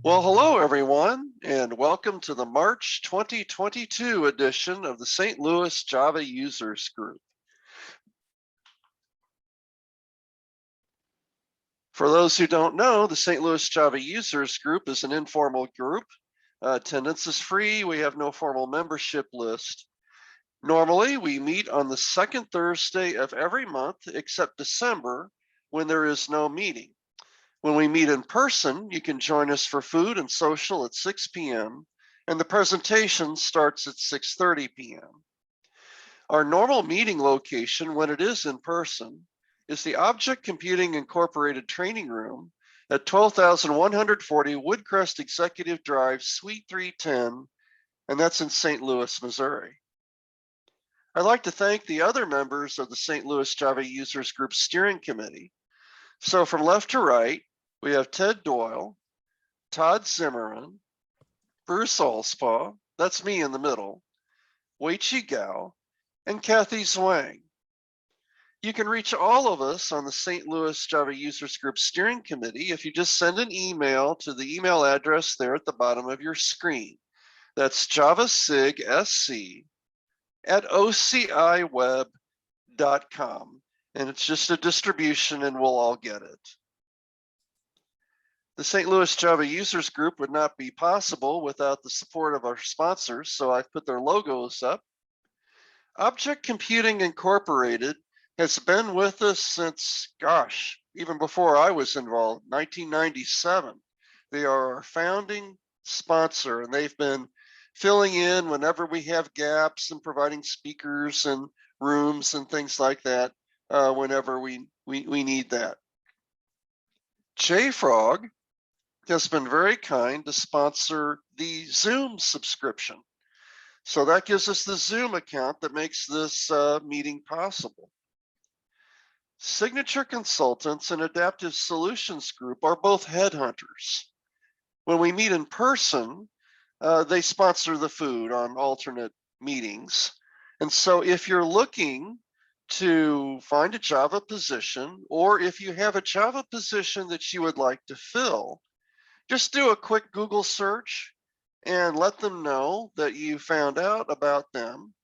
Well, hello everyone, and welcome to the March 2022 edition of the St. Louis Java Users Group. For those who don't know, the St. Louis Java Users Group is an informal group. Attendance is free. We have no formal membership list. Normally, we meet on the second Thursday of every month, except December, when there is no meeting. When we meet in person, you can join us for food and social at 6 p.m. and the presentation starts at 6:30 p.m. Our normal meeting location, when it is in person, is the Object Computing Incorporated Training Room at 12,140 Woodcrest Executive Drive, Suite 310, and that's in St. Louis, Missouri. I'd like to thank the other members of the St. Louis Java Users Group Steering Committee. So from left to right, we have Ted Doyle, Todd Zimmerman, Bruce Allspaw, that's me in the middle, Weiqi Gao, and Kathy Zwang. You can reach all of us on the St. Louis Java Users Group Steering Committee if you just send an email to the email address there at the bottom of your screen. That's javasigsc@ociweb.com. And it's just a distribution and we'll all get it. The St. Louis Java Users Group would not be possible without the support of our sponsors, so I've put their logos up. Object Computing Incorporated has been with us since, gosh, even before I was involved, 1997. They are our founding sponsor, and they've been filling in whenever we have gaps and providing speakers and rooms and things like that whenever we need that. JFrog has been very kind to sponsor the Zoom subscription. So that gives us the Zoom account that makes this meeting possible. Signature Consultants and Adaptive Solutions Group are both headhunters. When we meet in person, they sponsor the food on alternate meetings. And so if you're looking to find a Java position, or if you have a Java position that you would like to fill, just do a quick Google search and let them know that you found out about them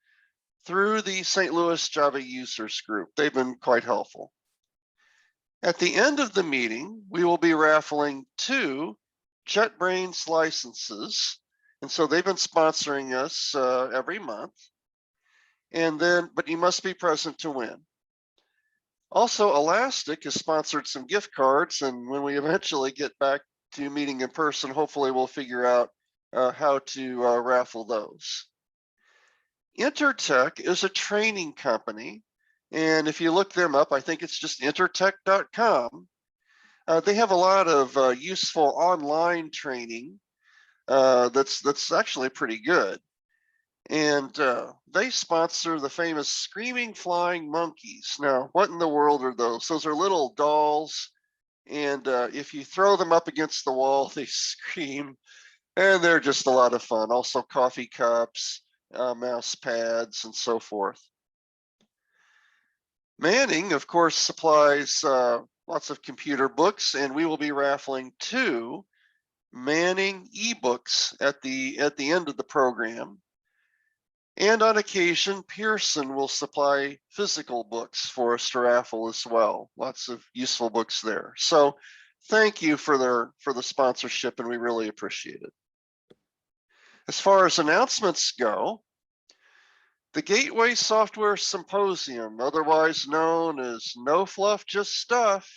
through the St. Louis Java Users Group. They've been quite helpful. At the end of the meeting, we will be raffling 2 JetBrains licenses. And so they've been sponsoring us every month. And then, but you must be present to win. Also, Elastic has sponsored some gift cards. And when we eventually get back to meeting in person, hopefully we'll figure out how to raffle those. Intertech is a training company, and if you look them up, I think it's just intertech.com. They have a lot of useful online training that's actually pretty good. And they sponsor the famous Screaming Flying Monkeys. Now, what in the world are those? Those are little dolls, and if you throw them up against the wall, they scream, and they're just a lot of fun. Also coffee cups, mouse pads, and so forth. Manning, of course, supplies lots of computer books, and we will be raffling 2 Manning ebooks at the end of the program. And on occasion, Pearson will supply physical books for us to raffle as well. Lots of useful books there. So thank you for the sponsorship, and we really appreciate it. As far as announcements go, the Gateway Software Symposium, otherwise known as No Fluff, Just Stuff,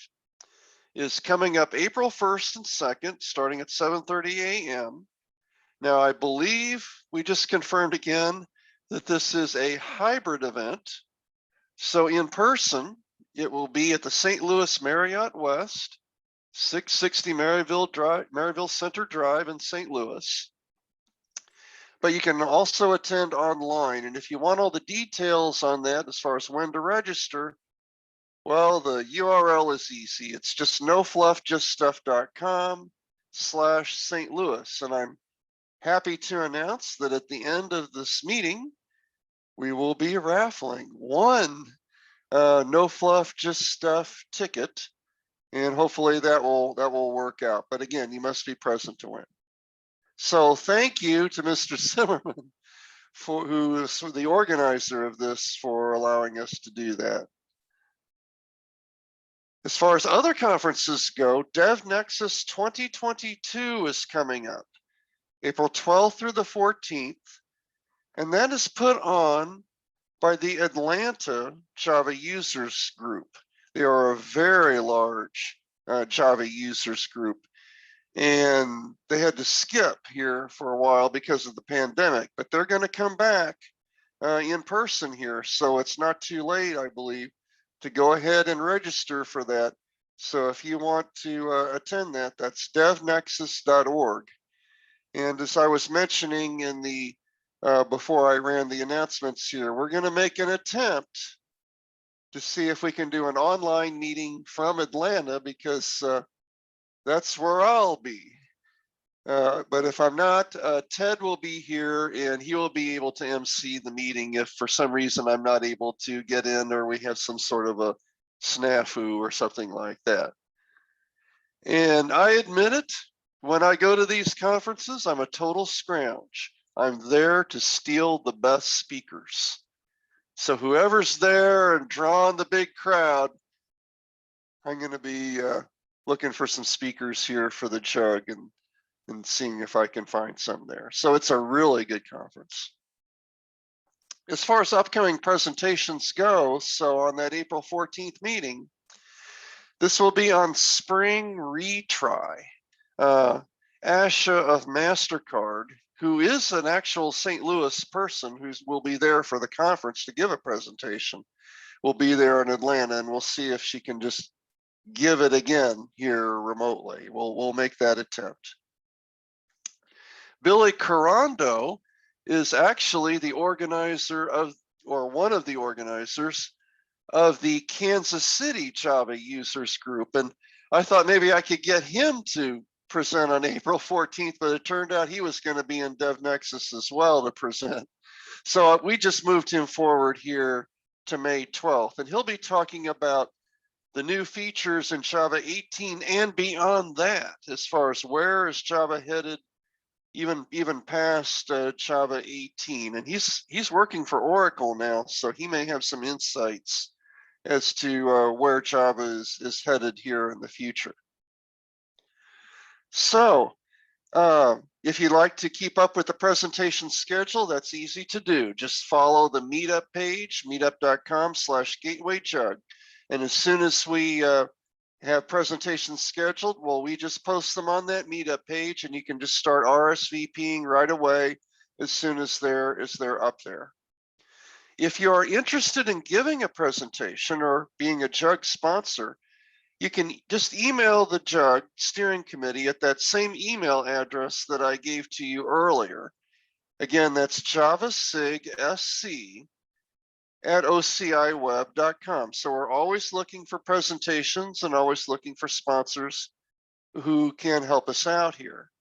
is coming up April 1st and 2nd, starting at 7:30 a.m. Now, I believe we just confirmed again that this is a hybrid event. So in person, it will be at the St. Louis Marriott West, 660 Maryville Center Drive in St. Louis. But you can also attend online. And if you want all the details on that, as far as when to register, well, the URL is easy. It's just nofluffjuststuff.com/St. Louis. And I'm happy to announce that at the end of this meeting, we will be raffling 1 No Fluff Just Stuff ticket And hopefully that will work out. But again, you must be present to win. So thank you to Mr. Zimmerman, who is the organizer of this, for allowing us to do that. As far as other conferences go, DevNexus 2022 is coming up, April 12th through the 14th, and that is put on by the Atlanta Java Users Group. They are a very large Java users group, and they had to skip here for a while because of the pandemic, but they're going to come back in person here. So it's not too late, I believe, to go ahead and register for that. So if you want to attend that, that's devnexus.org. And as I was mentioning in the before I ran the announcements here, we're going to make an attempt to see if we can do an online meeting from Atlanta, because that's where I'll be. But if I'm not, Ted will be here and he will be able to MC the meeting if for some reason I'm not able to get in, or we have some sort of a snafu or something like that. And I admit it, when I go to these conferences, I'm a total scrounge. I'm there to steal the best speakers. So whoever's there and drawing the big crowd, I'm going to be looking for some speakers here for the jug and seeing if I can find some there. So it's a really good conference. As far as upcoming presentations go, so on that April 14th meeting, this will be on Spring Retry. Asha of MasterCard, who is an actual St. Louis person who will be there for the conference to give a presentation, will be there in Atlanta, and we'll see if she can just give it again here remotely. We'll make that attempt. Billy Carando is actually the organizer of, or one of the organizers of the Kansas City Java Users Group. And I thought maybe I could get him to present on April 14th, but it turned out he was going to be in DevNexus as well to present. So we just moved him forward here to May 12th, and he'll be talking about the new features in Java 18 and beyond that, as far as where is Java headed, even past Java 18. And he's working for Oracle now, so he may have some insights as to where Java is headed here in the future. So if you'd like to keep up with the presentation schedule, that's easy to do. Just follow the meetup page, meetup.com/gatewayjug. And as soon as we have presentations scheduled, well, we just post them on that meetup page, and you can just start RSVPing right away as soon as they're up there. If you are interested in giving a presentation or being a JUG sponsor, you can just email the JUG steering committee at that same email address that I gave to you earlier. Again, that's javasigsc@ociweb.com. So we're always looking for presentations and always looking for sponsors who can help us out here.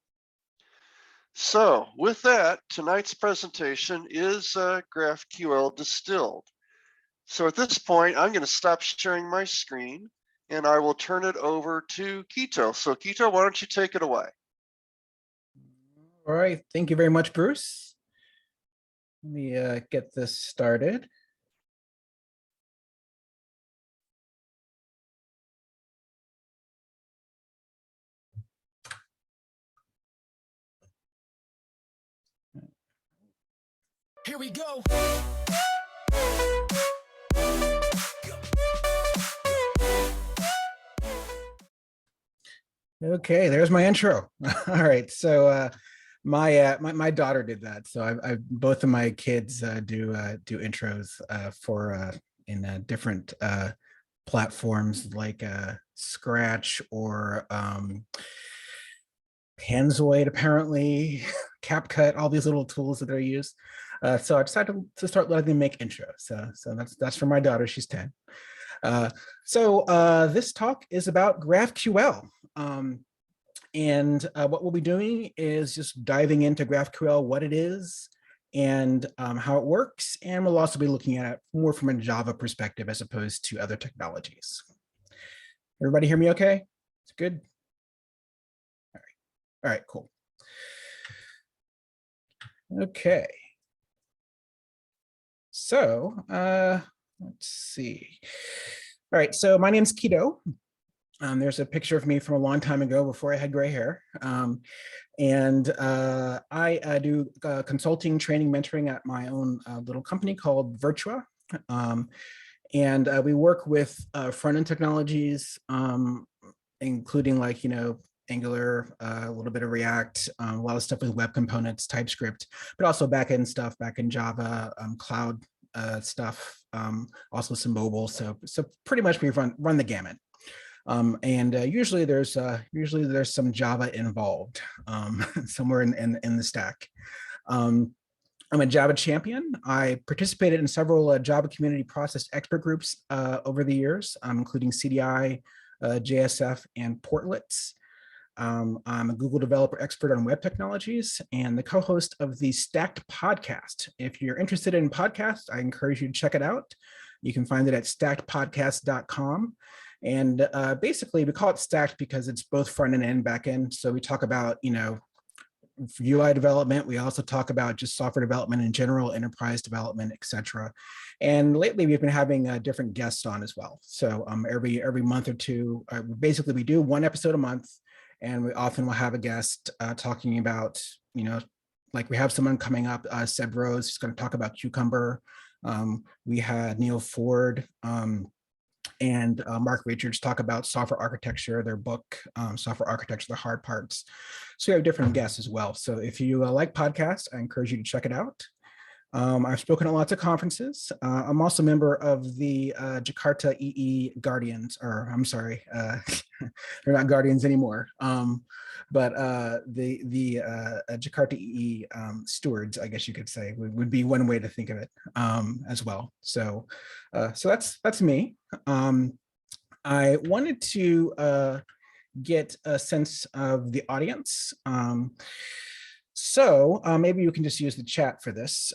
So with that, tonight's presentation is GraphQL Distilled. So at this point, I'm going to stop sharing my screen and I will turn it over to Kito. So Kito, why don't you take it away? All right, thank you very much, Bruce. Let me get this started. Here we go. Okay, there's my intro. All right, so my daughter did that. So I both of my kids do intros for in different platforms like Scratch or Panzoid, apparently, CapCut, all these little tools that they use. So I decided to start letting them make intros. So that's for my daughter. She's 10. This talk is about GraphQL. And what we'll be doing is just diving into GraphQL, what it is, and how it works. And we'll also be looking at it more from a Java perspective as opposed to other technologies. Everybody hear me okay? It's good. All right, cool. Okay. So let's see. All right, so my name's Keto. There's a picture of me from a long time ago before I had gray hair. And I do consulting, training, mentoring at my own little company called Virtua. And we work with front-end technologies, including like, Angular, a little bit of React, a lot of stuff with web components, TypeScript, but also backend stuff, backend Java, cloud stuff, also some mobile. So pretty much we run the gamut. And usually there's some Java involved somewhere in the stack. I'm a Java champion. I participated in several Java community process expert groups over the years, including CDI, JSF, and Portlets. I'm a Google developer expert on web technologies and the co-host of the Stacked podcast. If you're interested in podcasts, I encourage you to check it out. You can find it at stackedpodcast.com. And basically, we call it stacked because it's both front end and back end. So we talk about, UI development. We also talk about just software development in general, enterprise development, etc. And lately, we've been having different guests on as well. So every month or two, basically, we do one episode a month. And we often will have a guest talking about, like we have someone coming up, Seb Rose, who's going to talk about Cucumber. We had Neil Ford and Mark Richards talk about software architecture, their book, Software Architecture, the Hard Parts. So we have different guests as well. So if you like podcasts, I encourage you to check it out. I've spoken at lots of conferences. I'm also a member of the Jakarta EE Guardians, or I'm sorry, they're not Guardians anymore, but the Jakarta EE stewards, I guess you could say, would be one way to think of it as well. So that's me. I wanted to get a sense of the audience. So maybe you can just use the chat for this.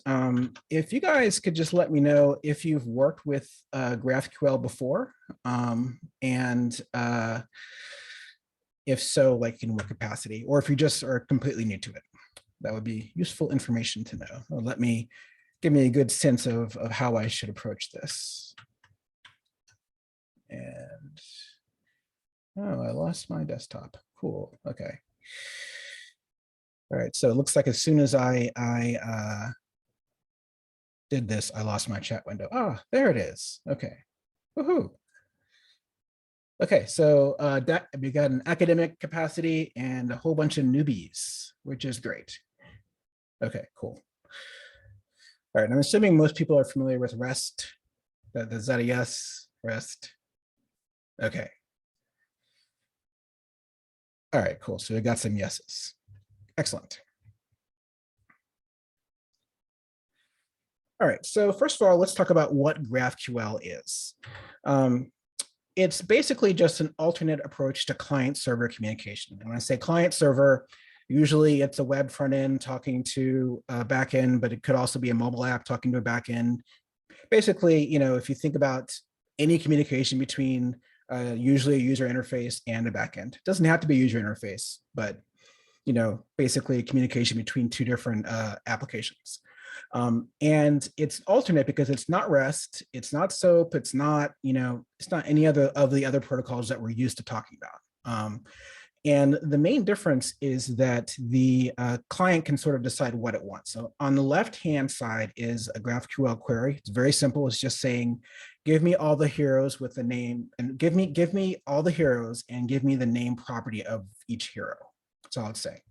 If you guys could just let me know if you've worked with GraphQL before, and if so, like in what capacity, or if you just are completely new to it. That would be useful information to know. Or give me a good sense of how I should approach this. And oh, I lost my desktop. Cool. Okay. All right, so it looks like as soon as I did this, I lost my chat window. Ah, there it is. Okay, woohoo. Okay, so we got an academic capacity and a whole bunch of newbies, which is great. Okay, cool. All right, I'm assuming most people are familiar with REST. Is that a yes, REST? Okay. All right, cool, so we got some yeses. Excellent. All right, so first of all, let's talk about what GraphQL is. It's basically just an alternate approach to client-server communication. And when I say client-server, usually it's a web front end talking to a back end, but it could also be a mobile app talking to a back end. Basically, if you think about any communication between usually a user interface and a back end, it doesn't have to be a user interface, but basically communication between two different applications. And it's alternate because it's not REST, it's not SOAP, it's not, it's not any other of the other protocols that we're used to talking about. And the main difference is that the client can sort of decide what it wants. So on the left-hand side is a GraphQL query. It's very simple. It's just saying, give me all the heroes with the name, and give me all the heroes and give me the name property of each hero. That's all it's saying.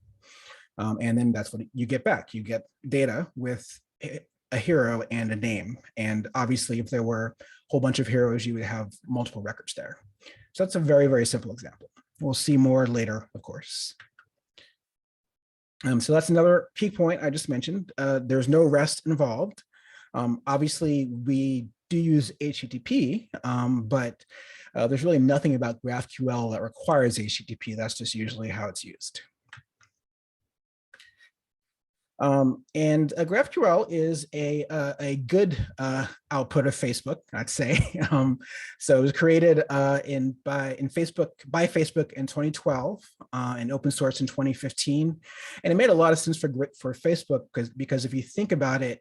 And then that's what you get back. You get data with a hero and a name. And obviously, if there were a whole bunch of heroes, you would have multiple records there. So that's a very, very simple example. We'll see more later, of course. So that's another key point I just mentioned. There's no REST involved. Obviously, we do use HTTP, but there's really nothing about GraphQL that requires HTTP. That's just usually how it's used. And GraphQL is a good output of Facebook, I'd say. So it was created by Facebook in 2012 and open source in 2015, and it made a lot of sense for Facebook because if you think about it,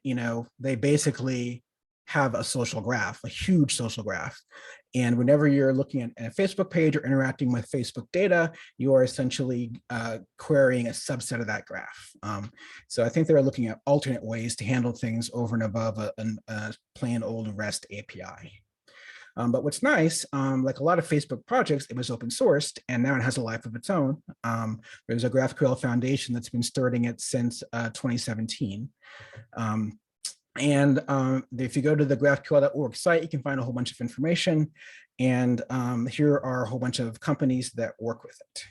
they basically have a social graph, a huge social graph. And whenever you're looking at a Facebook page or interacting with Facebook data, you are essentially querying a subset of that graph. So I think they're looking at alternate ways to handle things over and above a plain old REST API. But what's nice, like a lot of Facebook projects, it was open sourced and now it has a life of its own. There's a GraphQL Foundation that's been starting it since 2017. And if you go to the GraphQL.org site, you can find a whole bunch of information. And here are a whole bunch of companies that work with it.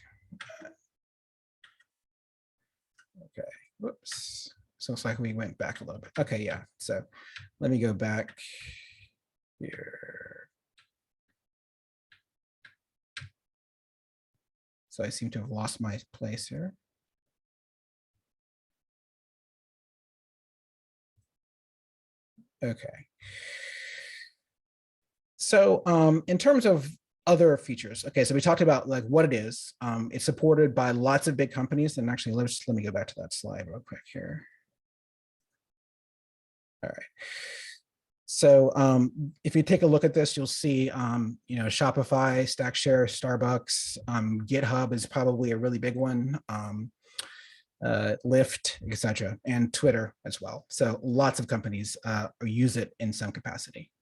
Okay, whoops. So it's like we went back a little bit. Okay, yeah. So let me go back here. So I seem to have lost my place here. Okay. So in terms of other features, okay, so we talked about like what it is. It's supported by lots of big companies, and actually let me go back to that slide real quick here. All right. So if you take a look at this, you'll see, Shopify, StackShare, Starbucks, GitHub is probably a really big one. Lyft, etc., and Twitter as well. So lots of companies use it in some capacity.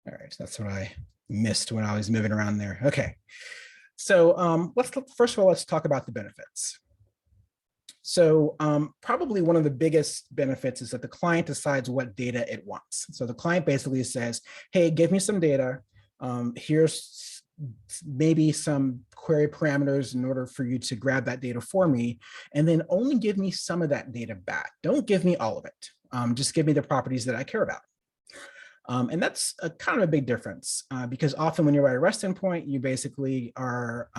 All right, so that's what I missed when I was moving around there. Okay, so first of all, let's talk about the benefits. So probably one of the biggest benefits is that the client decides what data it wants. So the client basically says, hey, give me some data. Here's maybe some query parameters in order for you to grab that data for me, and then only give me some of that data back. Don't give me all of it. Just give me the properties that I care about. And that's a kind of a big difference because often when you write a REST endpoint, you basically are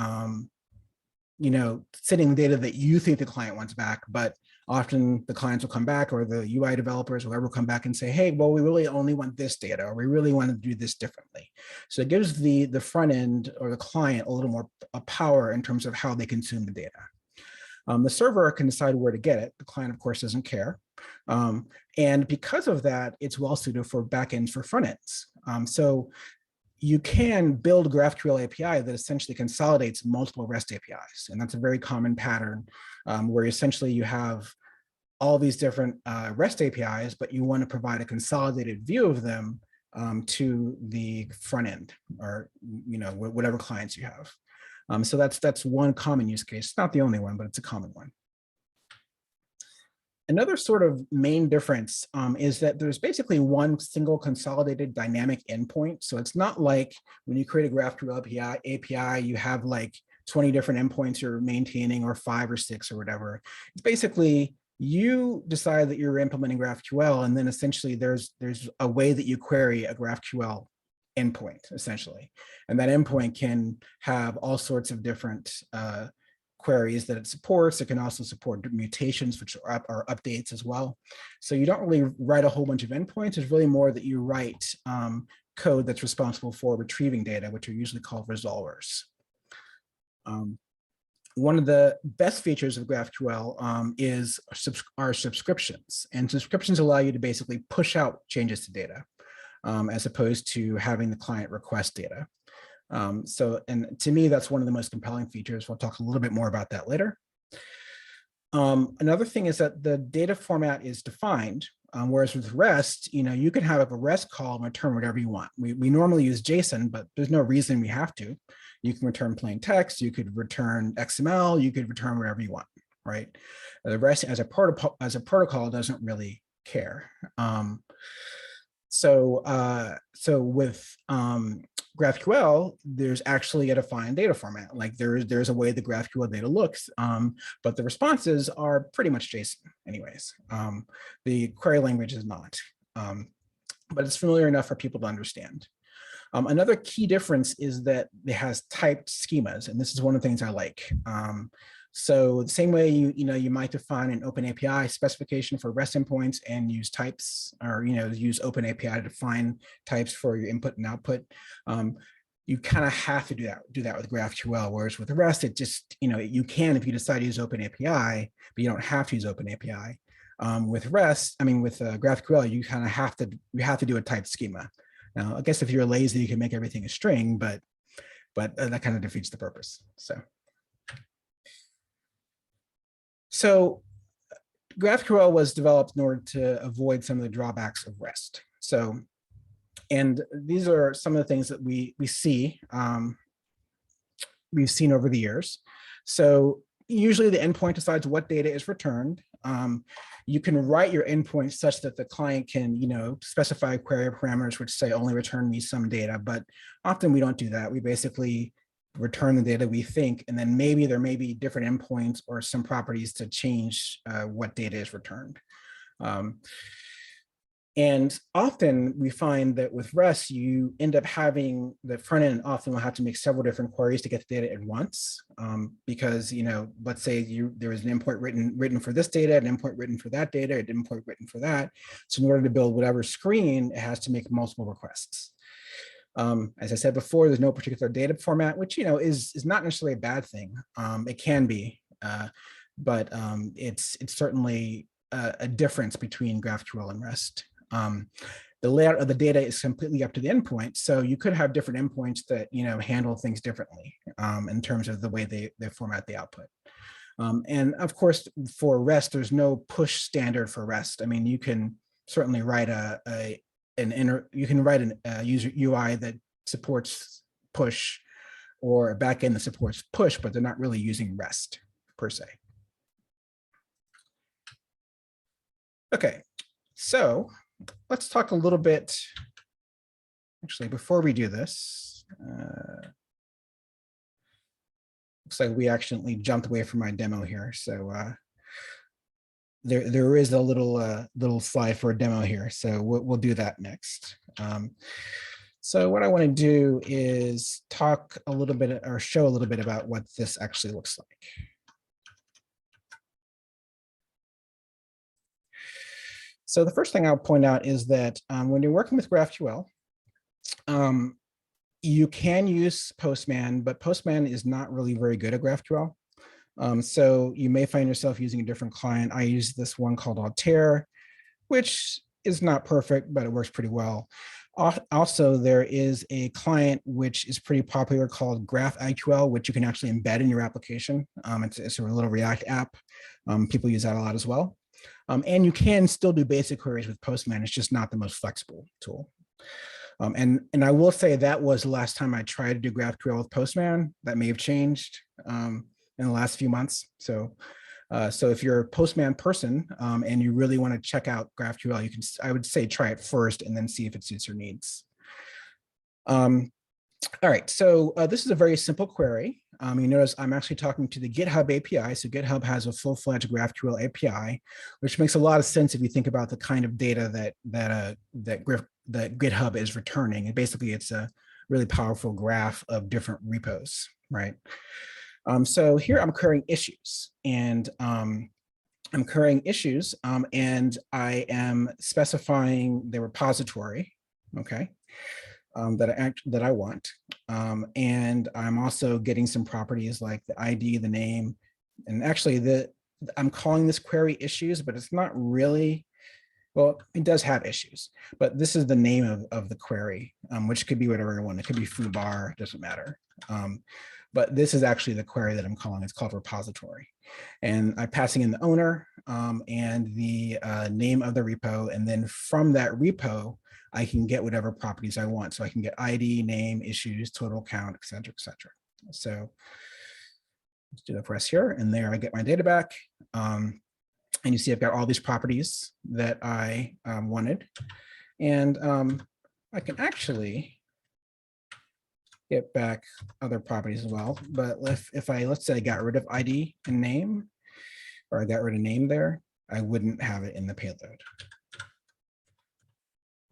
sending data that you think the client wants back, but often the clients will come back, or the UI developers, whoever will come back and say, hey, well, we really only want this data, or we really want to do this differently. So it gives the front end or the client a little more power in terms of how they consume the data. The server can decide where to get it. The client, of course, doesn't care. And because of that, it's well suited for backends for front ends. So you can build GraphQL API that essentially consolidates multiple REST APIs. And that's a very common pattern where essentially you have all these different REST APIs, but you want to provide a consolidated view of them to the front end, or whatever clients you have. So that's one common use case. It's not the only one, but it's a common one. Another sort of main difference is that there's basically one single consolidated dynamic endpoint. So it's not like when you create a GraphQL API, you have like 20 different endpoints you're maintaining, or 5 or 6 or whatever. It's basically you decide that you're implementing GraphQL, and then essentially there's a way that you query a GraphQL endpoint, essentially. And that endpoint can have all sorts of different queries that it supports. It can also support mutations, which are updates as well. So you don't really write a whole bunch of endpoints. It's really more that you write code that's responsible for retrieving data, which are usually called resolvers. One of the best features of GraphQL is our subscriptions. And subscriptions allow you to basically push out changes to data as opposed to having the client request data. And to me, that's one of the most compelling features. We'll talk a little bit more about that later. Another thing is that the data format is defined, whereas with REST, you can have a REST call and return whatever you want. We normally use JSON, but there's no reason we have to. You can return plain text, you could return XML, you could return whatever you want, right? The REST as a protocol doesn't really care. So with GraphQL, there's actually a defined data format. Like there's a way the GraphQL data looks, but the responses are pretty much JSON anyways. The query language is not, but it's familiar enough for people to understand. Another key difference is that it has typed schemas, and this is one of the things I like. So the same way you might define an open API specification for REST endpoints and use types, or use open API to define types for your input and output. You kind of have to do that with GraphQL, whereas with REST, it just, you can if you decide to use open API, but you don't have to use open API. With GraphQL, you kind of have to do a typed schema. Now, I guess if you're lazy, you can make everything a string, but that kind of defeats the purpose. So GraphQL was developed in order to avoid some of the drawbacks of REST. And these are some of the things that we've seen over the years. So usually the endpoint decides what data is returned. You can write your endpoint such that the client can, specify query parameters which say only return me some data, but often we don't do that. We basically return the data we think, and then maybe there may be different endpoints or some properties to change what data is returned. And often we find that with REST, you end up having the front end often will have to make several different queries to get the data at once. Because, let's say there is an endpoint written for this data, an endpoint written for that data, an endpoint written for that. So in order to build whatever screen, it has to make multiple requests. As I said before, there's no particular data format, which, is not necessarily a bad thing. It can be, but it's certainly a difference between GraphQL and REST. The layout of the data is completely up to the endpoint. So you could have different endpoints that, handle things differently in terms of the way they format the output. And of course, for REST, there's no push standard for REST. I mean, you can certainly write a user UI that supports push or a backend that supports push, but they're not really using REST per se. Okay, so let's talk a little bit, actually, before we do this, looks like we accidentally jumped away from my demo here. So there is a little slide for a demo here. So we'll do that next. So what I want to do is talk a little bit or show a little bit about what this actually looks like. So the first thing I'll point out is that when you're working with GraphQL, you can use Postman, but Postman is not really very good at GraphQL. So you may find yourself using a different client. I use this one called Altair, which is not perfect, but it works pretty well. Also, there is a client which is pretty popular called GraphQL, which you can actually embed in your application. It's a little React app. People use that a lot as well. And you can still do basic queries with Postman. It's just not the most flexible tool. And I will say that was the last time I tried to do GraphQL with Postman. That may have changed in the last few months. So if you're a Postman person and you really want to check out GraphQL, I would say try it first and then see if it suits your needs. All right, so this is a very simple query. You notice I'm actually talking to the GitHub API. So GitHub has a full-fledged GraphQL API, which makes a lot of sense if you think about the kind of data that GitHub is returning. And basically, it's a really powerful graph of different repos, right? So here I'm querying issues, and and I am specifying the repository, okay, that I want. And I'm also getting some properties like the ID, the name, and actually I'm calling this query issues, but it's not really, well, it does have issues, but this is the name of the query, which could be whatever you want. It could be foobar, doesn't matter. But this is actually the query that I'm calling. It's called repository. And I'm passing in the owner and the name of the repo. And then from that repo, I can get whatever properties I want. So I can get ID, name, issues, total count, et cetera, et cetera. So let's do the press here. And there I get my data back. And you see I've got all these properties that I wanted. And I can actually get back other properties as well. But if let's say I got rid of ID and name, or I got rid of name there, I wouldn't have it in the payload.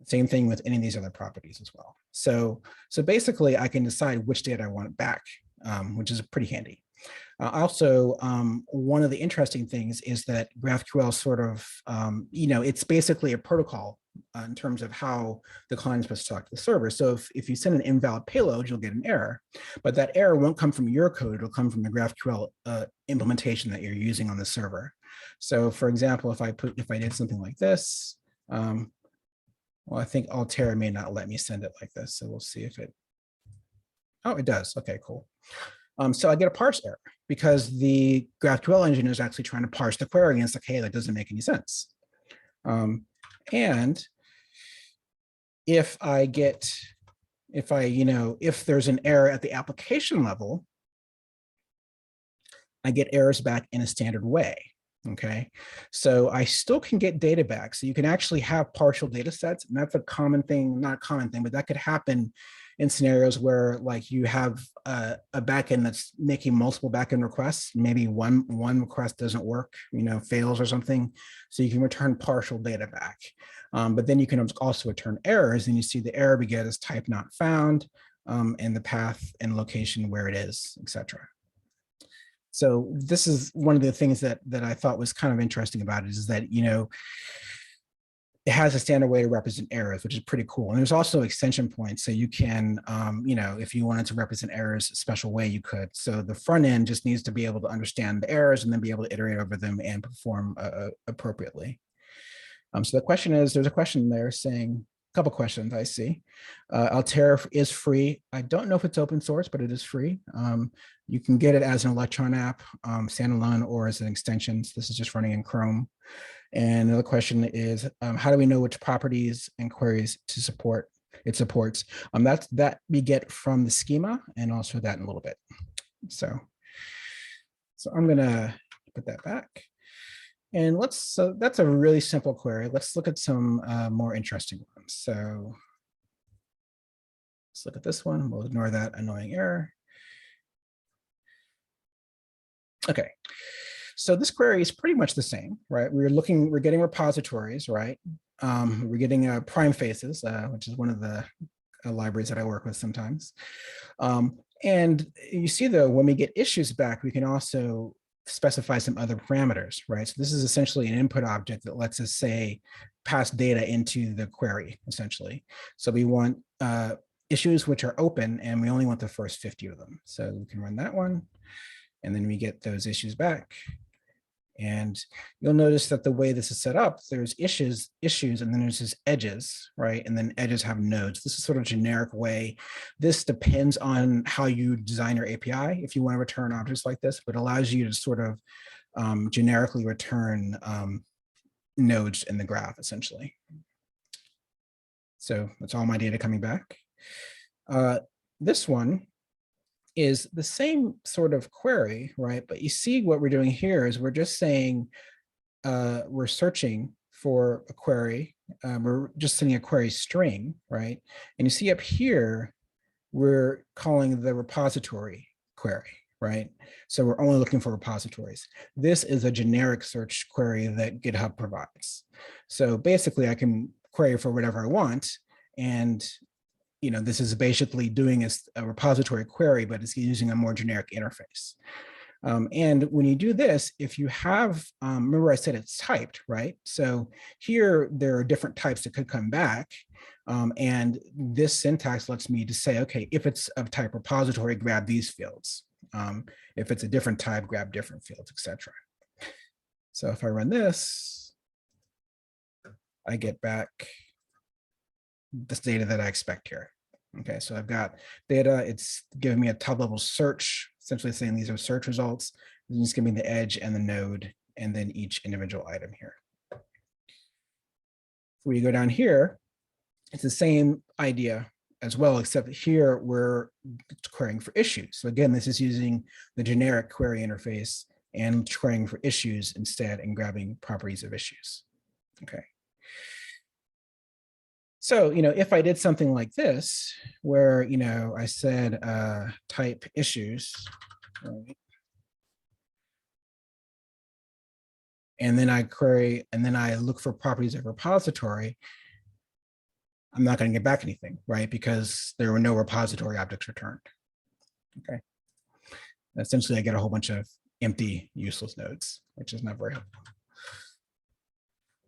Same thing with any of these other properties as well. So basically I can decide which data I want back, which is pretty handy. Also, one of the interesting things is that GraphQL sort of, it's basically a protocol in terms of how the client is supposed to talk to the server. So if you send an invalid payload, you'll get an error, but that error won't come from your code. It'll come from the GraphQL implementation that you're using on the server. So for example, if I did something like this, well, I think Altera may not let me send it like this. So we'll see if it, oh, it does. Okay, cool. So I get a parse error because the GraphQL engine is actually trying to parse the query, and it's like, hey, that doesn't make any sense. And if there's an error at the application level, I get errors back in a standard way. Okay, so I still can get data back. So you can actually have partial data sets, and that's a common thing, not a common thing, but that could happen in scenarios where like you have a backend that's making multiple backend requests. Maybe one request doesn't work, fails or something. So you can return partial data back. But then you can also return errors, and you see the error we get is type not found, and the path and location where it is, etc. So this is one of the things that I thought was kind of interesting about it, is that, it has a standard way to represent errors, which is pretty cool. And there's also extension points. So you can, if you wanted to represent errors a special way, you could. So the front end just needs to be able to understand the errors and then be able to iterate over them and perform appropriately. So the question is, there's a question there saying, a couple questions I see. Altera is free. I don't know if it's open source, but it is free. You can get it as an Electron app, standalone, or as an extension. So this is just running in Chrome. And another question is, how do we know which properties and queries to support? It supports. That we get from the schema, and also that in a little bit. So I'm gonna put that back. And so that's a really simple query. Let's look at some more interesting ones. So let's look at this one. We'll ignore that annoying error. Okay, so this query is pretty much the same, right? We're getting repositories, right? We're getting prime faces, which is one of the libraries that I work with sometimes. And you see though, when we get issues back, we can also specify some other parameters, right? So this is essentially an input object that lets us say, pass data into the query, essentially. So we want issues which are open, and we only want the first 50 of them. So we can run that one, and then we get those issues back. And you'll notice that the way this is set up, there's issues, and then there's just edges, right? And then edges have nodes. This is sort of a generic way. This depends on how you design your API, if you want to return objects like this, but it allows you to sort of generically return nodes in the graph, essentially. So that's all my data coming back. This one is the same sort of query, right? But you see what we're doing here is we're just saying we're searching for a query. We're just sending a query string, right? And you see up here, we're calling the repository query, right? So we're only looking for repositories. This is a generic search query that GitHub provides. So basically I can query for whatever I want, and this is basically doing a repository query, but it's using a more generic interface. And when you do this, if you have, remember I said it's typed, right? So here there are different types that could come back. And this syntax lets me to say, okay, if it's of type repository, grab these fields. If it's a different type, grab different fields, etc. So if I run this, I get back this data that I expect here. Okay, so I've got data, it's giving me a top level search, essentially saying these are search results. It's giving me the edge and the node, and then each individual item here. When you go down here, it's the same idea as well, except here we're querying for issues. So again, this is using the generic query interface and querying for issues instead and grabbing properties of issues. Okay. So, if I did something like this, where, I said type issues, right? And then I query, and then I look for properties of repository, I'm not going to get back anything, right? Because there were no repository objects returned. Okay. Essentially, I get a whole bunch of empty, useless nodes, which is not very helpful.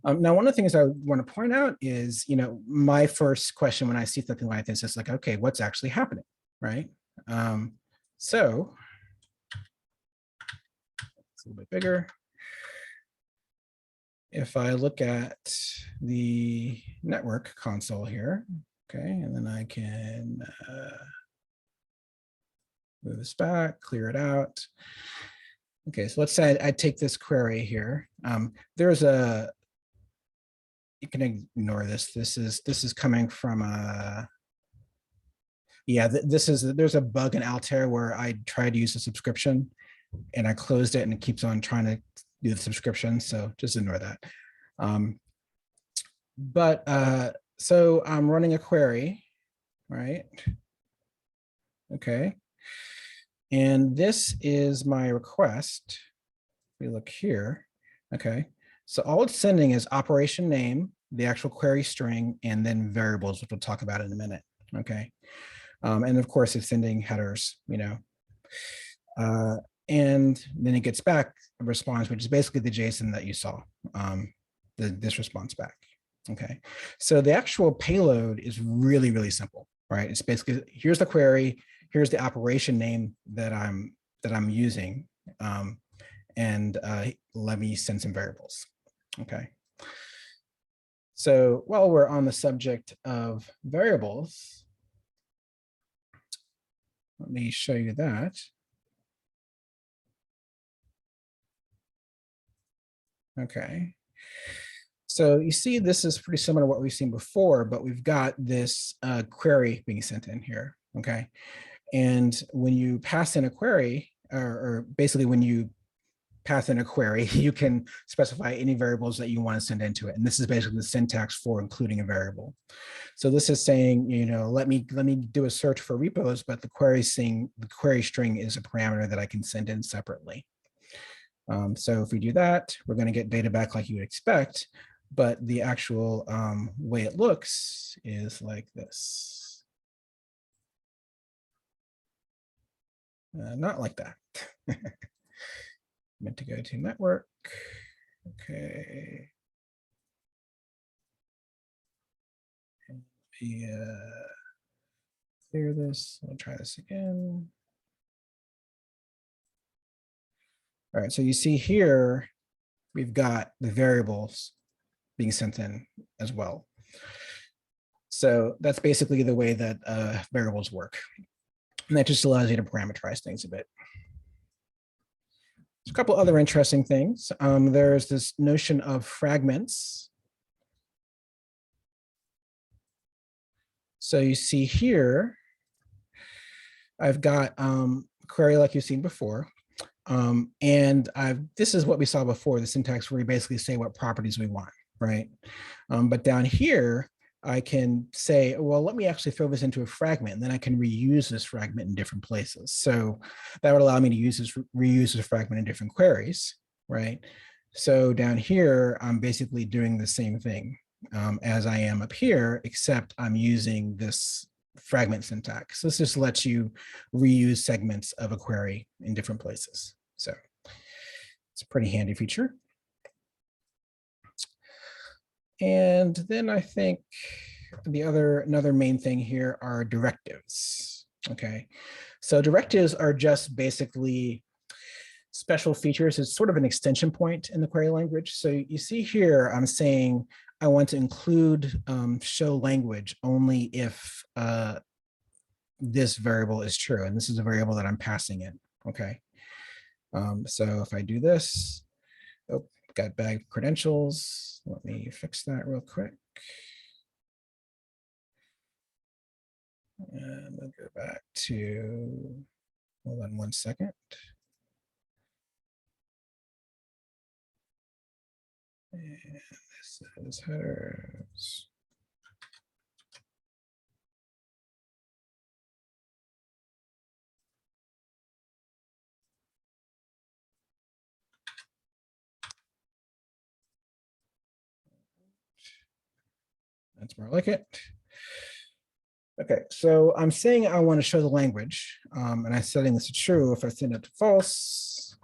Now, one of the things I want to point out is, my first question when I see something like this is like, okay, what's actually happening, right? So it's a little bit bigger. If I look at the network console here, okay, and then I can move this back, clear it out. Okay, so let's say I take this query here. There's a, you can ignore this. This is coming from yeah, there's a bug in Altair where I tried to use a subscription and I closed it and it keeps on trying to do the subscription. So just ignore that. So I'm running a query, right? Okay. And this is my request. We look here. Okay. So all it's sending is operation name, the actual query string, and then variables, which we'll talk about in a minute. Okay. And of course, it's sending headers, and then it gets back a response, which is basically the JSON that you saw, this response back. Okay, so the actual payload is really, really simple, right? It's basically, here's the query, here's the operation name that I'm using, and let me send some variables. Okay. So while we're on the subject of variables, let me show you that. Okay. So you see, this is pretty similar to what we've seen before, but we've got this query being sent in here. Okay. And when you pass in a query, or basically when you pass in a query, you can specify any variables that you want to send into it. And this is basically the syntax for including a variable. So this is saying, let me do a search for repos, but the query string is a parameter that I can send in separately. So if we do that, we're going to get data back like you would expect, but the actual way it looks is like this. Not like that. Meant to go to network. Okay. Clear this. I'll try this again. All right, so you see here, we've got the variables being sent in as well. So that's basically the way that variables work. And that just allows you to parameterize things a bit. There's a couple other interesting things. There's this notion of fragments. So you see here, I've got a query like you've seen before. And this is what we saw before, the syntax where we basically say what properties we want, right? But down here, I can say, well, let me actually throw this into a fragment, and then I can reuse this fragment in different places. So that would allow me to reuse this fragment in different queries, right? So down here, I'm basically doing the same thing as I am up here, except I'm using this fragment syntax. This just lets you reuse segments of a query in different places. So it's a pretty handy feature. And then I think another main thing here are directives. Okay, so directives are just basically special features. It's sort of an extension point in the query language. So you see here, I'm saying I want to include show language only if this variable is true, and this is a variable that I'm passing in. Okay, so if I do this, oh, got bad credentials. Let me fix that real quick. And we'll go back to, hold on one second. And this is headers. That's more like it. Okay, so I'm saying I want to show the language, and I'm setting this to true. If I send it to false,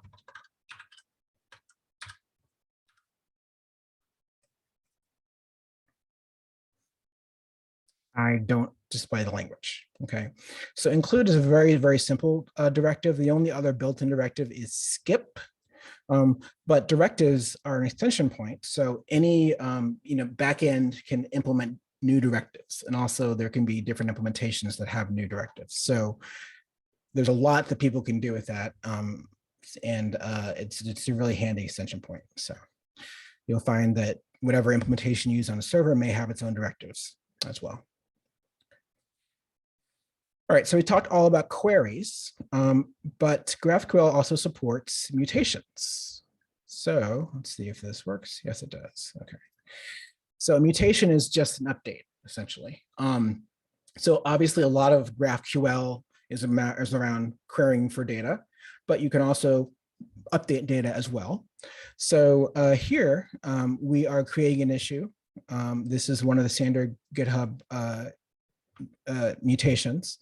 I don't display the language. Okay, so include is a very, very simple directive. The only other built-in directive is skip. But directives are an extension point. So any backend can implement new directives, and also there can be different implementations that have new directives. So there's a lot that people can do with that, and it's a really handy extension point. So you'll find that whatever implementation you use on a server may have its own directives as well. All right, so we talked all about queries, but GraphQL also supports mutations. So let's see if this works. Yes, it does. Okay. So a mutation is just an update, essentially. So obviously a lot of GraphQL is around querying for data, but you can also update data as well. So here we are creating an issue. This is one of the standard GitHub mutations.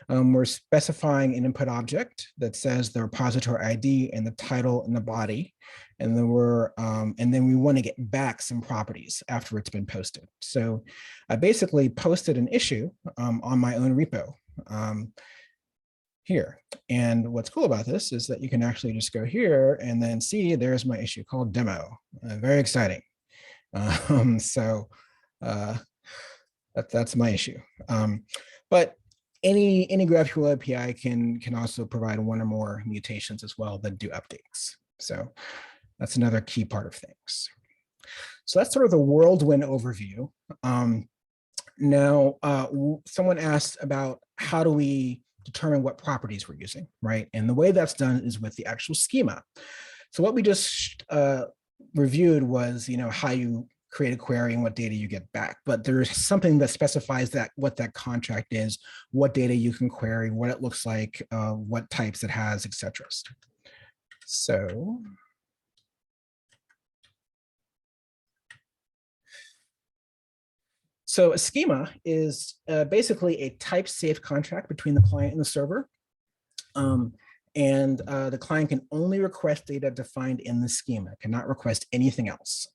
We're specifying an input object that says the repository ID and the title and the body, and then we want to get back some properties after it's been posted. So I basically posted an issue on my own repo here. And what's cool about this is that you can actually just go here and then see there's my issue called demo. Very exciting. That's my issue. But any GraphQL API can also provide one or more mutations as well that do updates. So that's another key part of things. So that's sort of the whirlwind overview. Now, someone asked about how do we determine what properties we're using, right? And the way that's done is with the actual schema. So what we just reviewed was, how you create a query and what data you get back, but there's something that specifies what that contract is, what data you can query, what it looks like, what types it has, etc. So a schema is basically a type safe contract between the client and the server. And the client can only request data defined in the schema, cannot request anything else.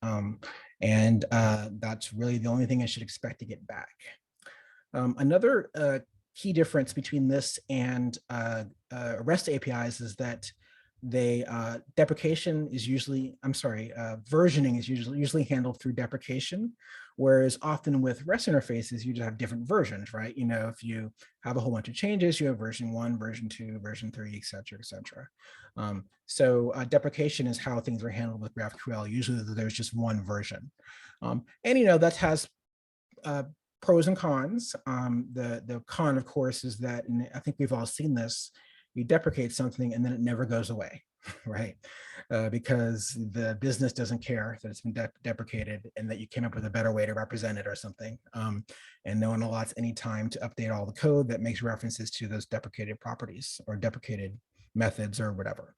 And that's really the only thing I should expect to get back. Another key difference between this and REST APIs is that versioning is usually handled through deprecation, whereas often with REST interfaces, you just have different versions, right? If you have a whole bunch of changes, you have version 1, version 2, version 3, et cetera, et cetera. So deprecation is how things are handled with GraphQL. Usually there's just one version. And that has pros and cons. The con, of course, is that, and I think we've all seen this, you deprecate something and then it never goes away, right? Because the business doesn't care that it's been deprecated and that you came up with a better way to represent it or something. And no one allots any time to update all the code that makes references to those deprecated properties or deprecated methods or whatever.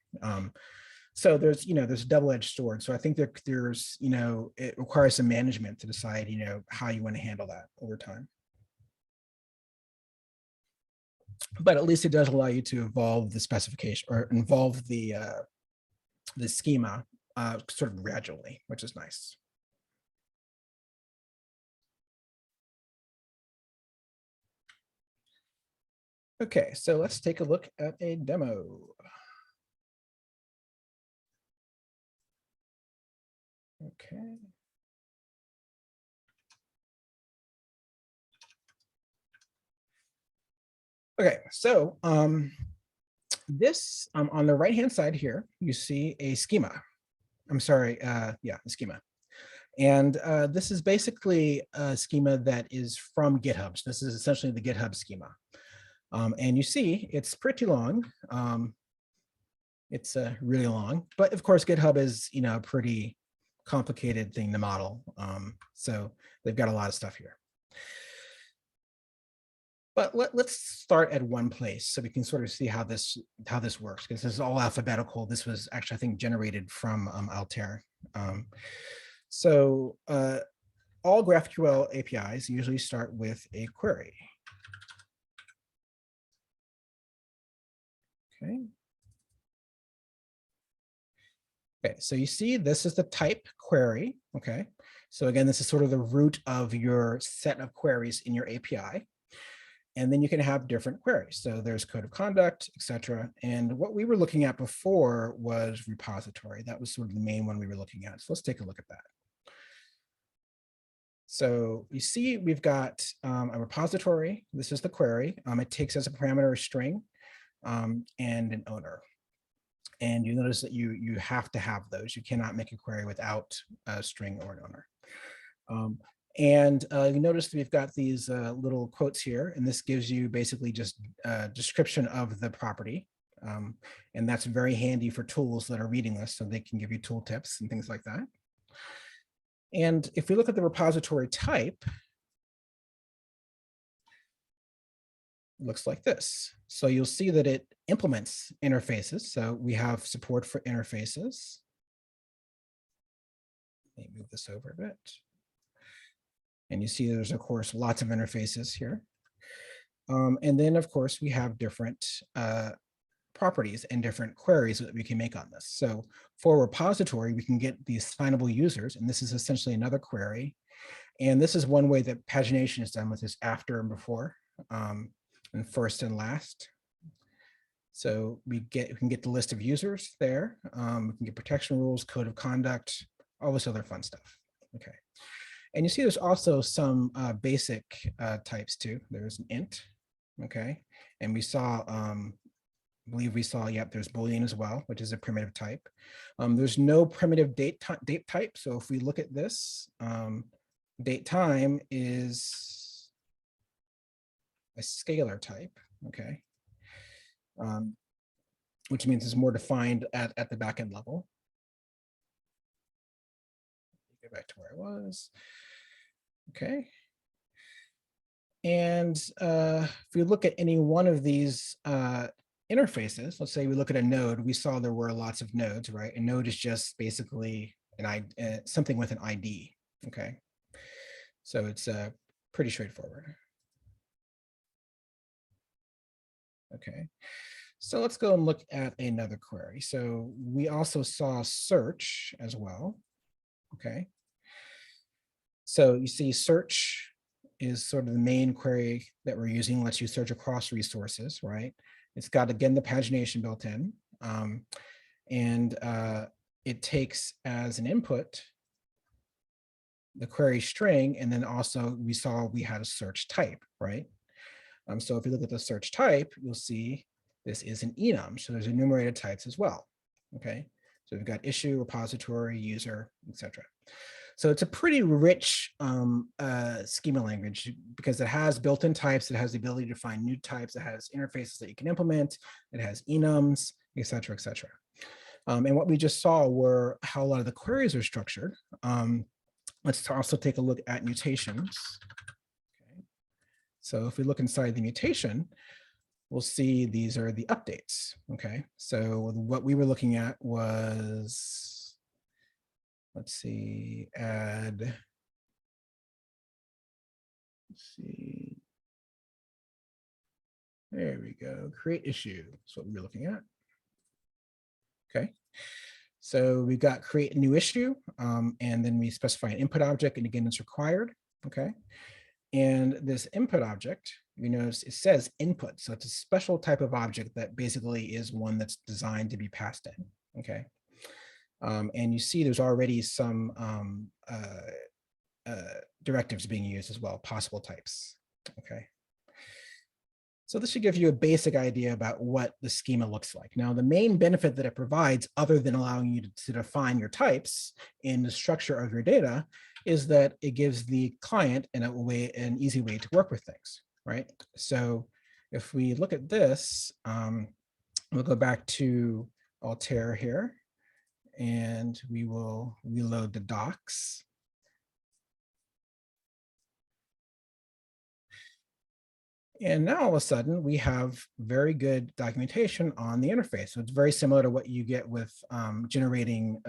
So there's a double-edged sword. So I think there's it requires some management to decide how you want to handle that over time. But at least it does allow you to evolve the specification or involve the schema sort of gradually, which is nice. Okay, so let's take a look at a demo. Okay. Okay, so this on the right-hand side here, you see a schema. I'm sorry, yeah, the schema. And this is basically a schema that is from GitHub. So this is essentially the GitHub schema. And you see it's pretty long. It's really long, but of course GitHub is a pretty complicated thing to model. So they've got a lot of stuff here. But let's start at one place so we can sort of see how this works, because this is all alphabetical. This was actually, I think, generated from Altair. So all GraphQL APIs usually start with a query. Okay. Okay, so you see this is the type query. Okay, so again, this is sort of the root of your set of queries in your API. And then you can have different queries. So there's code of conduct, etc. And what we were looking at before was repository. That was sort of the main one we were looking at. So let's take a look at that. So you see we've got a repository. This is the query. It takes as a parameter a string and an owner. And you notice that you have to have those. You cannot make a query without a string or an owner. And you notice that we've got these little quotes here, and this gives you basically just a description of the property. And that's very handy for tools that are reading this, so they can give you tool tips and things like that. And if we look at the repository type, it looks like this. So you'll see that it implements interfaces. So we have support for interfaces. Let me move this over a bit. And you see there's, of course, lots of interfaces here. And then, of course, we have different properties and different queries that we can make on this. So for a repository, we can get the assignable users, and this is essentially another query. And this is one way that pagination is done with this after and before, and first and last. So we can get the list of users there. We can get protection rules, code of conduct, all this other fun stuff. Okay. And you see there's also some basic types too. There's an int, okay? And we saw, I believe we saw, yep, there's Boolean as well, which is a primitive type. There's no primitive date type. So if we look at this, date time is a scalar type, okay? Which means it's more defined at the backend level. Go back to where I was. Okay. And if we look at any one of these interfaces, let's say we look at a node, we saw there were lots of nodes, right? A node is just basically something with an ID, okay? So it's pretty straightforward. Okay, so let's go and look at another query. So we also saw search as well, okay? So you see search is sort of the main query that we're using, lets you search across resources, right? It's got, again, the pagination built in, and it takes as an input the query string, and then also we saw we had a search type, right? So if you look at the search type, you'll see this is an enum, so there's enumerated types as well, okay? So we've got issue, repository, user, etc. So it's a pretty rich schema language because it has built-in types, it has the ability to find new types, it has interfaces that you can implement, it has enums, etc., etc. And what we just saw were how a lot of the queries are structured. Let's also take a look at mutations. Okay. So if we look inside the mutation, we'll see these are the updates, okay? So what we were looking at was, let's see, let's see. There we go, create issue. That's what we were looking at. Okay, so we've got create a new issue, and then we specify an input object, and again, it's required, okay? And this input object, you notice it says input. So it's a special type of object that basically is one that's designed to be passed in, okay? And you see there's already some directives being used as well, possible types, okay? So this should give you a basic idea about what the schema looks like. Now, the main benefit that it provides, other than allowing you to define your types in the structure of your data, is that it gives the client an easy way to work with things, right? So if we look at this, we'll go back to Altair here, and we will reload the docs. And now all of a sudden we have very good documentation on the interface. So it's very similar to what you get with generating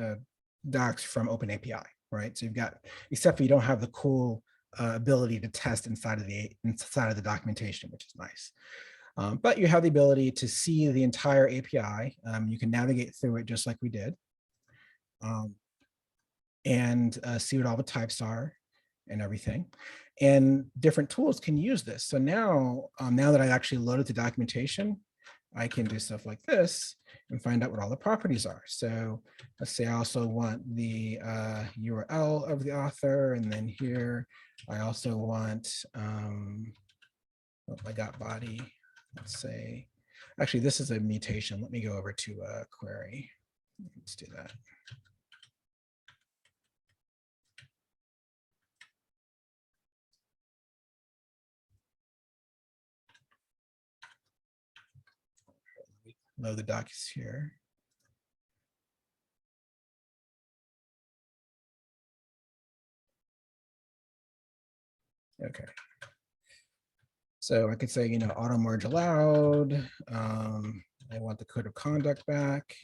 docs from OpenAPI, right? So you've got, except for you don't have the cool ability to test inside of the documentation, which is nice. But you have the ability to see the entire API. You can navigate through it just like we did, and see what all the types are and everything. And different tools can use this. So now, now that I actually loaded the documentation, I can do stuff like this and find out what all the properties are. So let's say I also want the URL of the author, and then here I also want I got body. Let's say, actually, this is a mutation. Let me go over to query. Let's do that. Load the docs here. Okay. So I could say, auto merge allowed. I want the code of conduct back.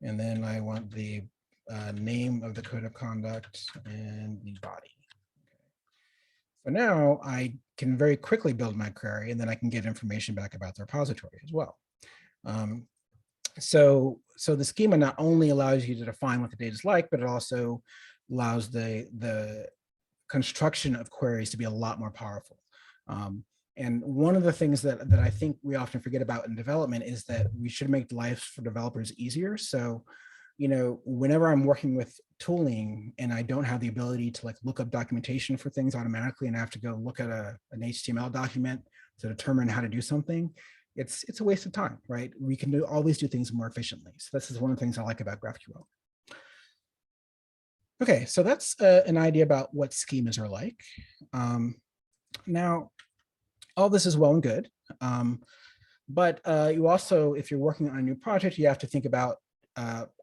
And then I want the name of the code of conduct and the body. So now I can very quickly build my query, and then I can get information back about the repository as well. So the schema not only allows you to define what the data is like, but it also allows the construction of queries to be a lot more powerful. And one of the things that I think we often forget about in development is that we should make life for developers easier. So, whenever I'm working with tooling and I don't have the ability to look up documentation for things automatically, and I have to go look at an HTML document to determine how to do something, it's a waste of time, right? We can always do things more efficiently. So this is one of the things I like about GraphQL. Okay, so that's an idea about what schemas are like. Now, all this is well and good, but you also, if you're working on a new project, you have to think about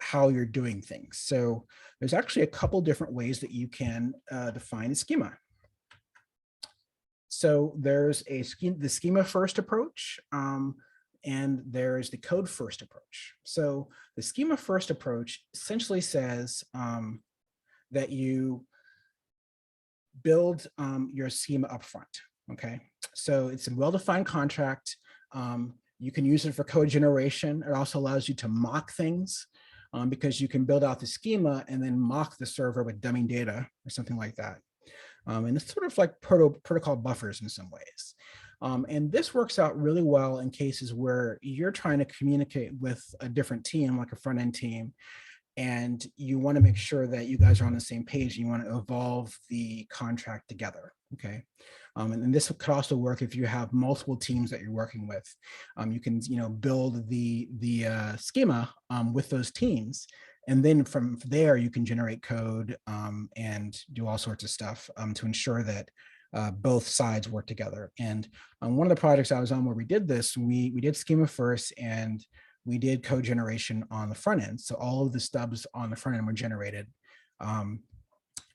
how you're doing things. So there's actually a couple different ways that you can define a schema. So there's the schema first approach, and there's the code first approach. So the schema first approach essentially says that you build your schema up front. Okay, so it's a well-defined contract. You can use it for code generation. It also allows you to mock things because you can build out the schema and then mock the server with dummy data or something like that. And it's sort of like protocol buffers in some ways. And this works out really well in cases where you're trying to communicate with a different team, like a front-end team, and you want to make sure that you guys are on the same page. And you want to evolve the contract together. Okay. And this could also work if you have multiple teams that you're working with. You can, build the schema with those teams, and then from there you can generate code and do all sorts of stuff to ensure that both sides work together. And one of the projects I was on where we did this, we did schema first, and we did code generation on the front end. So all of the stubs on the front end were generated.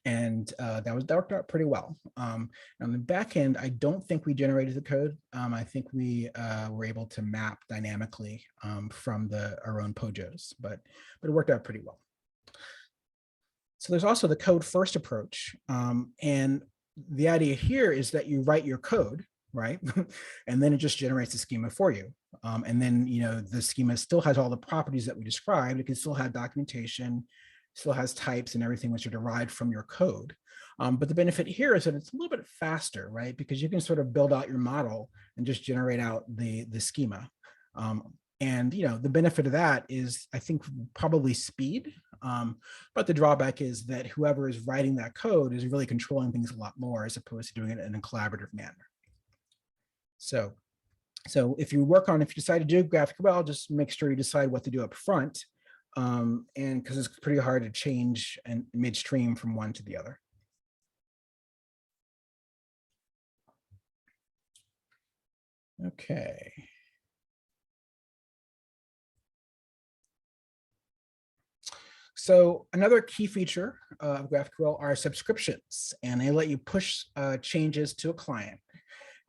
And that worked out pretty well. On the back end, I don't think we generated the code. I think we were able to map dynamically from our own POJOs, but it worked out pretty well. So there's also the code first approach. And the idea here is that you write your code, right? And then it just generates the schema for you. And then, the schema still has all the properties that we described. It can still have documentation, still has types and everything which are derived from your code. But the benefit here is that it's a little bit faster, right? Because you can sort of build out your model and just generate out the schema. And the benefit of that is, I think, probably speed. But the drawback is that whoever is writing that code is really controlling things a lot more as opposed to doing it in a collaborative manner. So if you decide to do GraphQL, just make sure you decide what to do up front. And because it's pretty hard to change and midstream from one to the other. Okay. So another key feature of GraphQL are subscriptions, and they let you push changes to a client.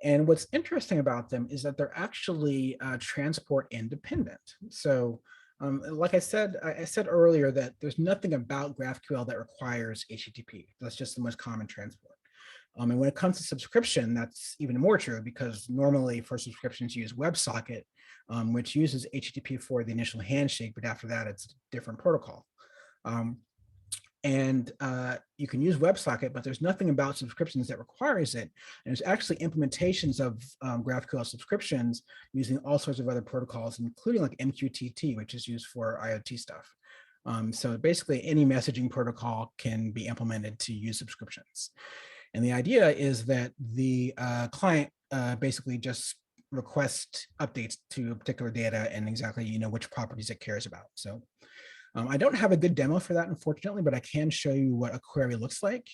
And what's interesting about them is that they're actually transport independent. So like I said earlier that there's nothing about GraphQL that requires HTTP. That's just the most common transport. And when it comes to subscription, that's even more true, because normally for subscriptions you use WebSocket, which uses HTTP for the initial handshake, but after that it's a different protocol. And you can use WebSocket, but there's nothing about subscriptions that requires it. And there's actually implementations of GraphQL subscriptions using all sorts of other protocols, including like MQTT, which is used for IoT stuff. So basically any messaging protocol can be implemented to use subscriptions. And the idea is that the client basically just requests updates to particular data and exactly which properties it cares about. So I don't have a good demo for that, unfortunately, but I can show you what a query looks like.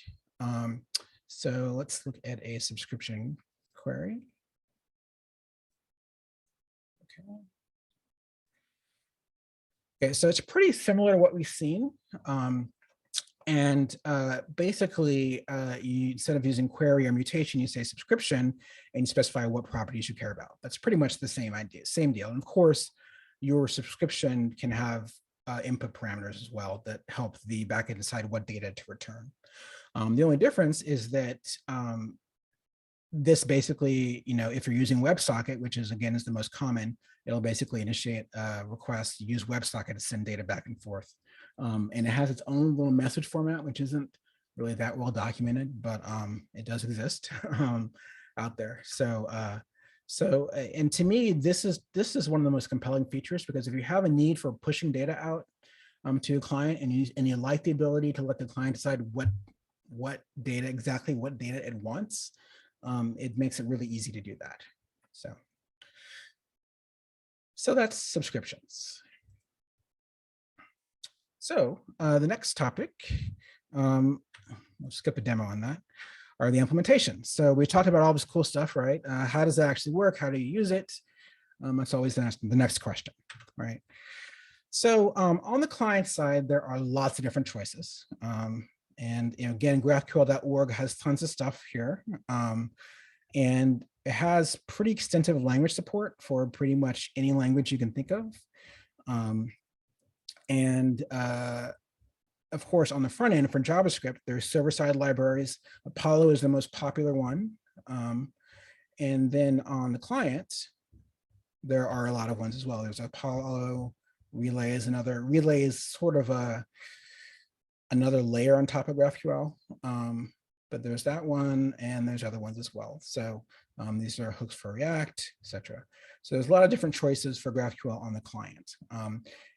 So let's look at a subscription query. Okay, so it's pretty similar to what we've seen. Basically, you, instead of using query or mutation, you say subscription, and you specify what properties you care about. That's pretty much the same idea, same deal. And of course, your subscription can have input parameters as well that help the backend decide what data to return. The only difference is that this basically, if you're using WebSocket, which is again is the most common, it'll basically initiate a request, use WebSocket to send data back and forth. And it has its own little message format, which isn't really that well documented, but it does exist out there. And to me, this is one of the most compelling features, because if you have a need for pushing data out to a client, and you like the ability to let the client decide what data it wants, it makes it really easy to do that. So that's subscriptions. So the next topic, we'll skip a demo on that, are the implementations. So we talked about all this cool stuff, right? How does that actually work? How do you use it? That's always the next question, right? So on the client side, there are lots of different choices. And again, GraphQL.org has tons of stuff here. And it has pretty extensive language support for pretty much any language you can think of. Of course, on the front end for JavaScript, there's server-side libraries. Apollo is the most popular one. And then on the client, there are a lot of ones as well. There's Apollo, Relay is another. Relay is sort of another layer on top of GraphQL. But there's that one, and there's other ones as well. So these are hooks for React, etc. So there's a lot of different choices for GraphQL on the client.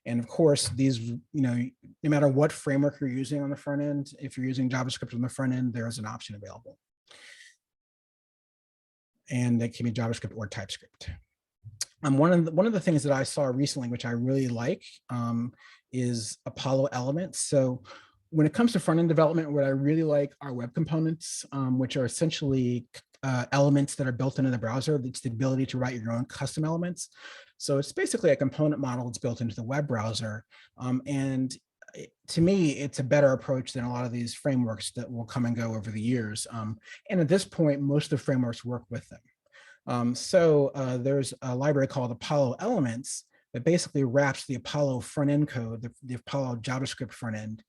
And of course, these, no matter what framework you're using on the front end, if you're using JavaScript on the front end, there is an option available. And that can be JavaScript or TypeScript. One of the things that I saw recently, which I really like, is Apollo Elements. So when it comes to front-end development, what I really like are web components, which are essentially elements that are built into the browser. It's the ability to write your own custom elements. So it's basically a component model that's built into the web browser. And to me, it's a better approach than a lot of these frameworks that will come and go over the years. And at this point, most of the frameworks work with them. There's a library called Apollo Elements that basically wraps the Apollo front-end code, the Apollo JavaScript front-end,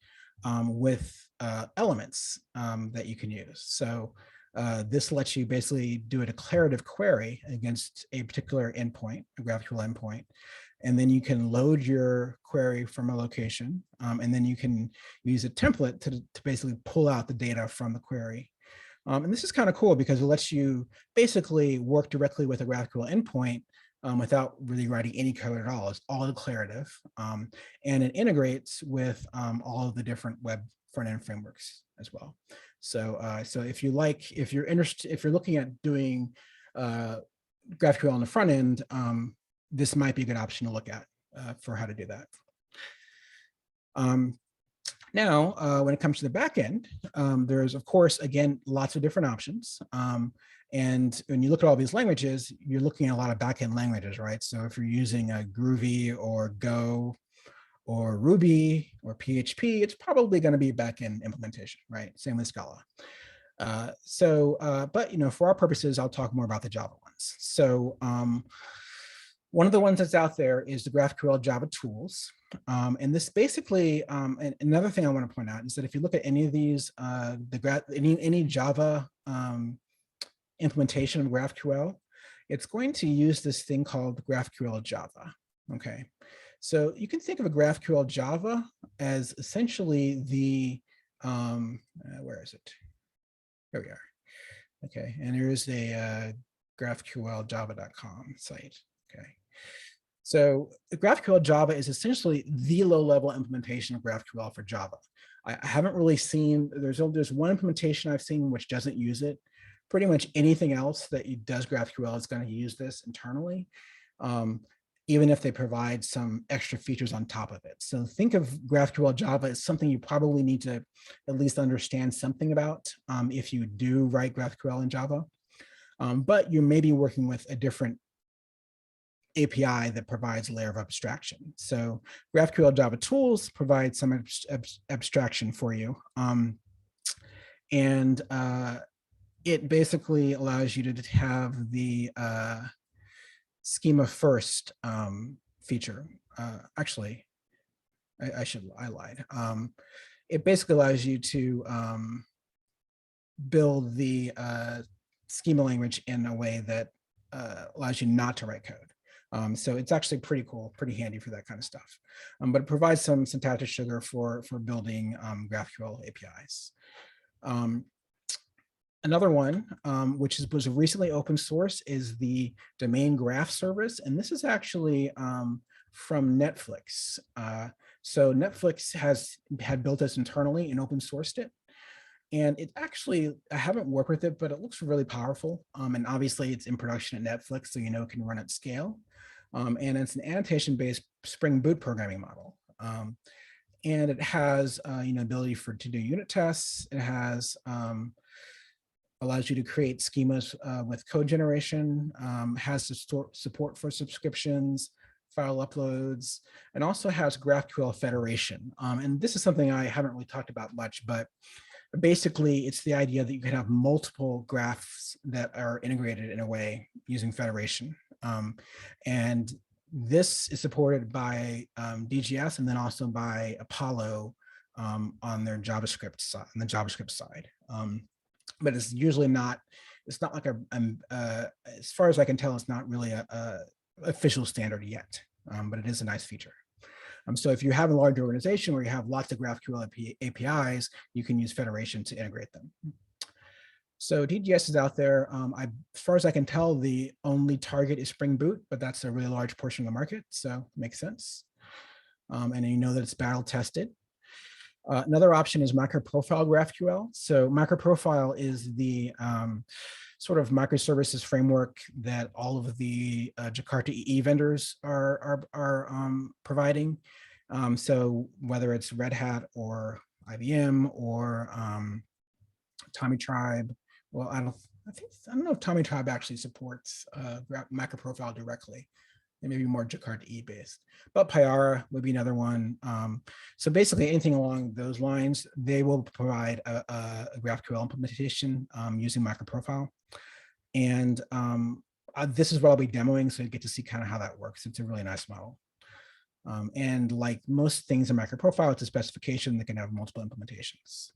with elements that you can use. So this lets you basically do a declarative query against a particular endpoint, a GraphQL endpoint, and then you can load your query from a location, and then you can use a template to basically pull out the data from the query. And this is kind of cool because it lets you basically work directly with a GraphQL endpoint without really writing any code at all. It's all declarative, and it integrates with all of the different web front-end frameworks as well. So, if you're interested, if you're looking at doing GraphQL on the front end, this might be a good option to look at for how to do that. Now, when it comes to the back end, there's, of course, again, lots of different options. And when you look at all these languages, you're looking at a lot of backend languages, right? So if you're using a Groovy or Go or Ruby or PHP, it's probably going to be backend implementation, right? Same with Scala. But for our purposes, I'll talk more about the Java ones. So one of the ones that's out there is the GraphQL Java tools. And this basically, and another thing I want to point out is that if you look at any of these, any Java implementation of GraphQL, it's going to use this thing called GraphQL Java. Okay, so you can think of a GraphQL Java as essentially the, where is it? Here we are. Okay, and there is a GraphQLJava.com site. Okay, so GraphQL Java is essentially the low-level implementation of GraphQL for Java. I haven't really seen, there's one implementation I've seen which doesn't use it. Pretty much anything else that does GraphQL is going to use this internally, even if they provide some extra features on top of it. So think of GraphQL Java as something you probably need to at least understand something about if you do write GraphQL in Java. But you may be working with a different API that provides a layer of abstraction. So GraphQL Java Tools provide some abstraction for you. It basically allows you to have the schema first feature. Actually, I lied. It basically allows you to build the schema language in a way that allows you not to write code. So it's actually pretty cool, pretty handy for that kind of stuff. But it provides some syntactic sugar for building GraphQL APIs. Another one, which was recently open source, is the domain graph service. And this is actually from Netflix. So Netflix had built this internally and open sourced it. And it actually, I haven't worked with it, but it looks really powerful. And obviously it's in production at Netflix, so you know it can run at scale. And it's an annotation-based Spring Boot programming model. And it has ability to do unit tests. It has allows you to create schemas with code generation, has support for subscriptions, file uploads, and also has GraphQL federation. And this is something I haven't really talked about much, but basically it's the idea that you can have multiple graphs that are integrated in a way using federation. And this is supported by DGS and then also by Apollo on their JavaScript side, on the JavaScript side. But it's usually not, it's not like as far as I can tell, it's not really a official standard yet, but it is a nice feature. So if you have a large organization where you have lots of GraphQL APIs, you can use federation to integrate them. So DGS is out there. As far as I can tell, the only target is Spring Boot, but that's a really large portion of the market, so it makes sense. And you know that it's battle tested. Another option is MicroProfile GraphQL. So MicroProfile is the sort of microservices framework that all of the Jakarta EE vendors are providing. So whether it's Red Hat or IBM or Tommy Tribe, well, I don't know if Tommy Tribe actually supports MicroProfile directly. They may be more Jakarta E based, but Pyara would be another one. So basically anything along those lines, they will provide a GraphQL implementation using MicroProfile. And this is what I'll be demoing, so you get to see kind of how that works. It's a really nice model. And like most things in MicroProfile, it's a specification that can have multiple implementations.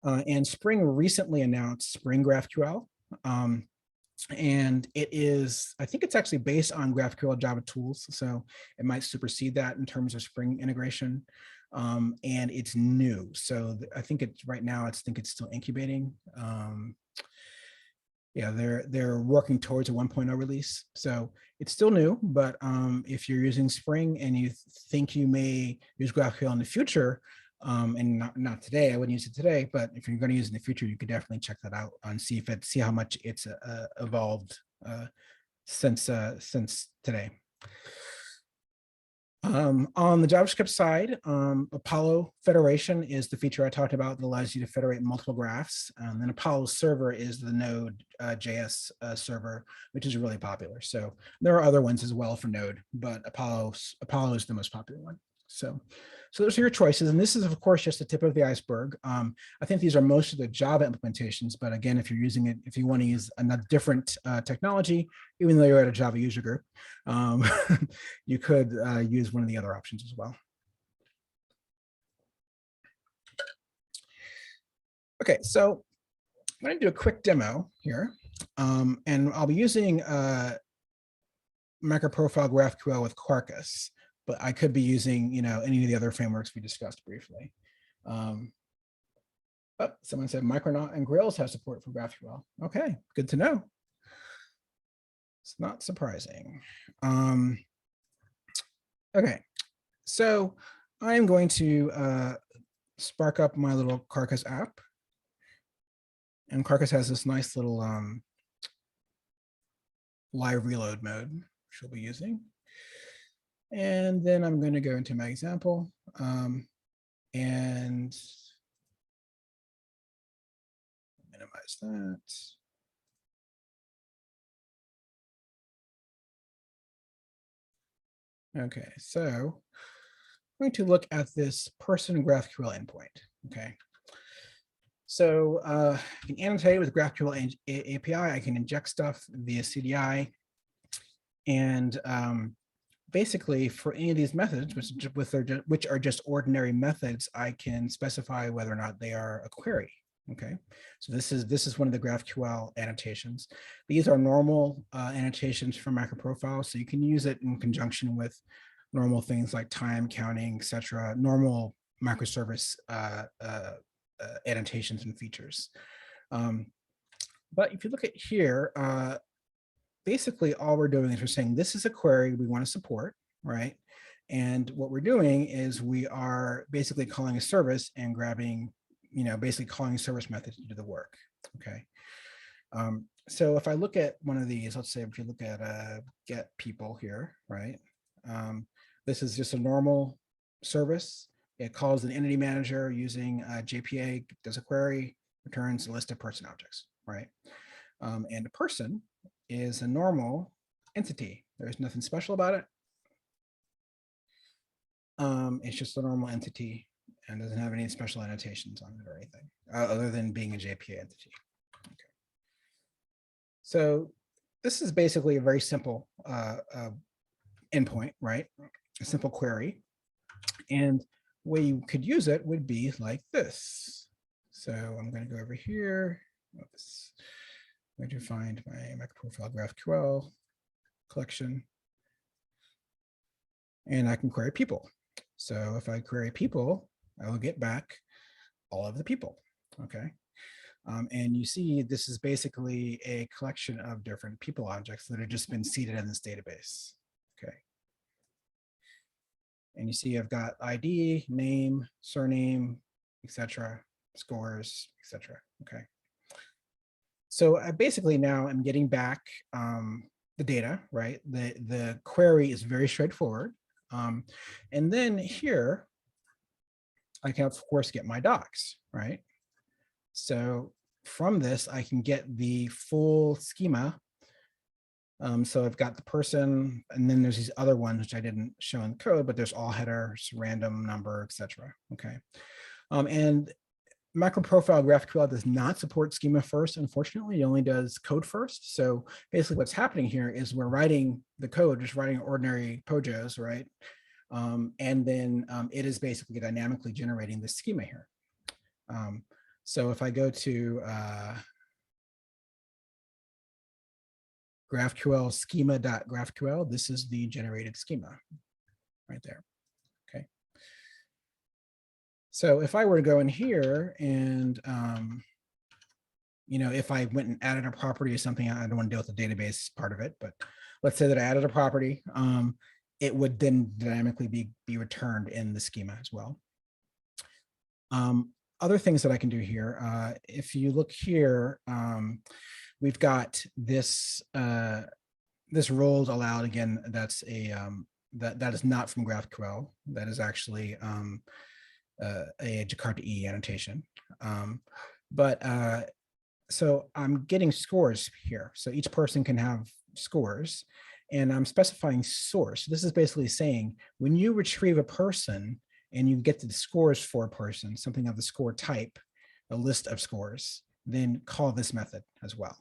And Spring recently announced Spring GraphQL. And it is, I think it's actually based on GraphQL Java Tools, so it might supersede that in terms of Spring integration. And it's new, so I think it's right now. I think it's still incubating. Yeah, they're working towards a 1.0 release, so it's still new. But if you're using Spring and you think you may use GraphQL in the future, and not today, I wouldn't use it today, but if you're going to use it in the future, you could definitely check that out and see how much it's evolved since today. On the JavaScript side, Apollo Federation is the feature I talked about that allows you to federate multiple graphs. And Apollo Server is the Node JS server, which is really popular. So there are other ones as well for Node, but Apollo is the most popular one. So those are your choices. And this is, of course, just the tip of the iceberg. I think these are most of the Java implementations. But again, if you're using it, if you want to use a different technology, even though you're at a Java user group, you could use one of the other options as well. Okay, so I'm going to do a quick demo here, and I'll be using MicroProfile GraphQL with Quarkus, but I could be using, any of the other frameworks we discussed briefly. Someone said Micronaut and Grails have support for GraphQL. Okay, good to know. It's not surprising. Okay, so I'm going to spark up my little Quarkus app. And Quarkus has this nice little live reload mode, which we'll be using. And then I'm going to go into my example and minimize that. Okay, so I'm going to look at this person GraphQL endpoint. Okay, so I can annotate with GraphQL API. I can inject stuff via CDI, and basically for any of these methods, which are just ordinary methods, I can specify whether or not they are a query. Okay, so this is one of the GraphQL annotations. These are normal annotations from MicroProfile, so you can use it in conjunction with normal things like time counting, etc. Normal microservice annotations and features. But if you look at here, basically all we're doing is we're saying this is a query we want to support, right? And what we're doing is we are basically calling a service and grabbing, basically calling a service method to do the work. Okay. So if I look at one of these, let's say if you look at get people here, right? This is just a normal service. It calls an entity manager using JPA, does a query, returns a list of person objects, right? And a person is a normal entity. There's nothing special about it. It's just a normal entity and doesn't have any special annotations on it or anything other than being a JPA entity. Okay. So this is basically a very simple endpoint, right? A simple query. And the way you could use it would be like this. So I'm going to go over here. Oops. I'm going to find my MicroProfile GraphQL collection. And I can query people. So if I query people, I will get back all of the people. Okay. And you see, this is basically a collection of different people objects that have just been seeded in this database. Okay. And you see, I've got ID, name, surname, etc., scores, etc. Okay. So I basically now I'm getting back the data, right? The query is very straightforward. And then here, I can of course get my docs, right? So from this, I can get the full schema. So I've got the person, and then there's these other ones which I didn't show in code, but there's all headers, random number, etc. Okay. And MicroProfile GraphQL does not support schema first. Unfortunately, it only does code first. So basically what's happening here is we're writing the code, just writing ordinary POJOs, right? And then it is basically dynamically generating the schema here. So if I go to GraphQL schema.graphql, this is the generated schema right there. Okay. So if I were to go in here and, if I went and added a property or something, I don't want to deal with the database part of it, but let's say that I added a property, it would then dynamically be returned in the schema as well. Other things that I can do here, if you look here, we've got this this roles allowed. Again, that's a that is not from GraphQL. That is actually a Jakarta E annotation. So I'm getting scores here. So each person can have scores, and I'm specifying source. This is basically saying when you retrieve a person and you get the scores for a person, something of the score type, a list of scores, then call this method as well.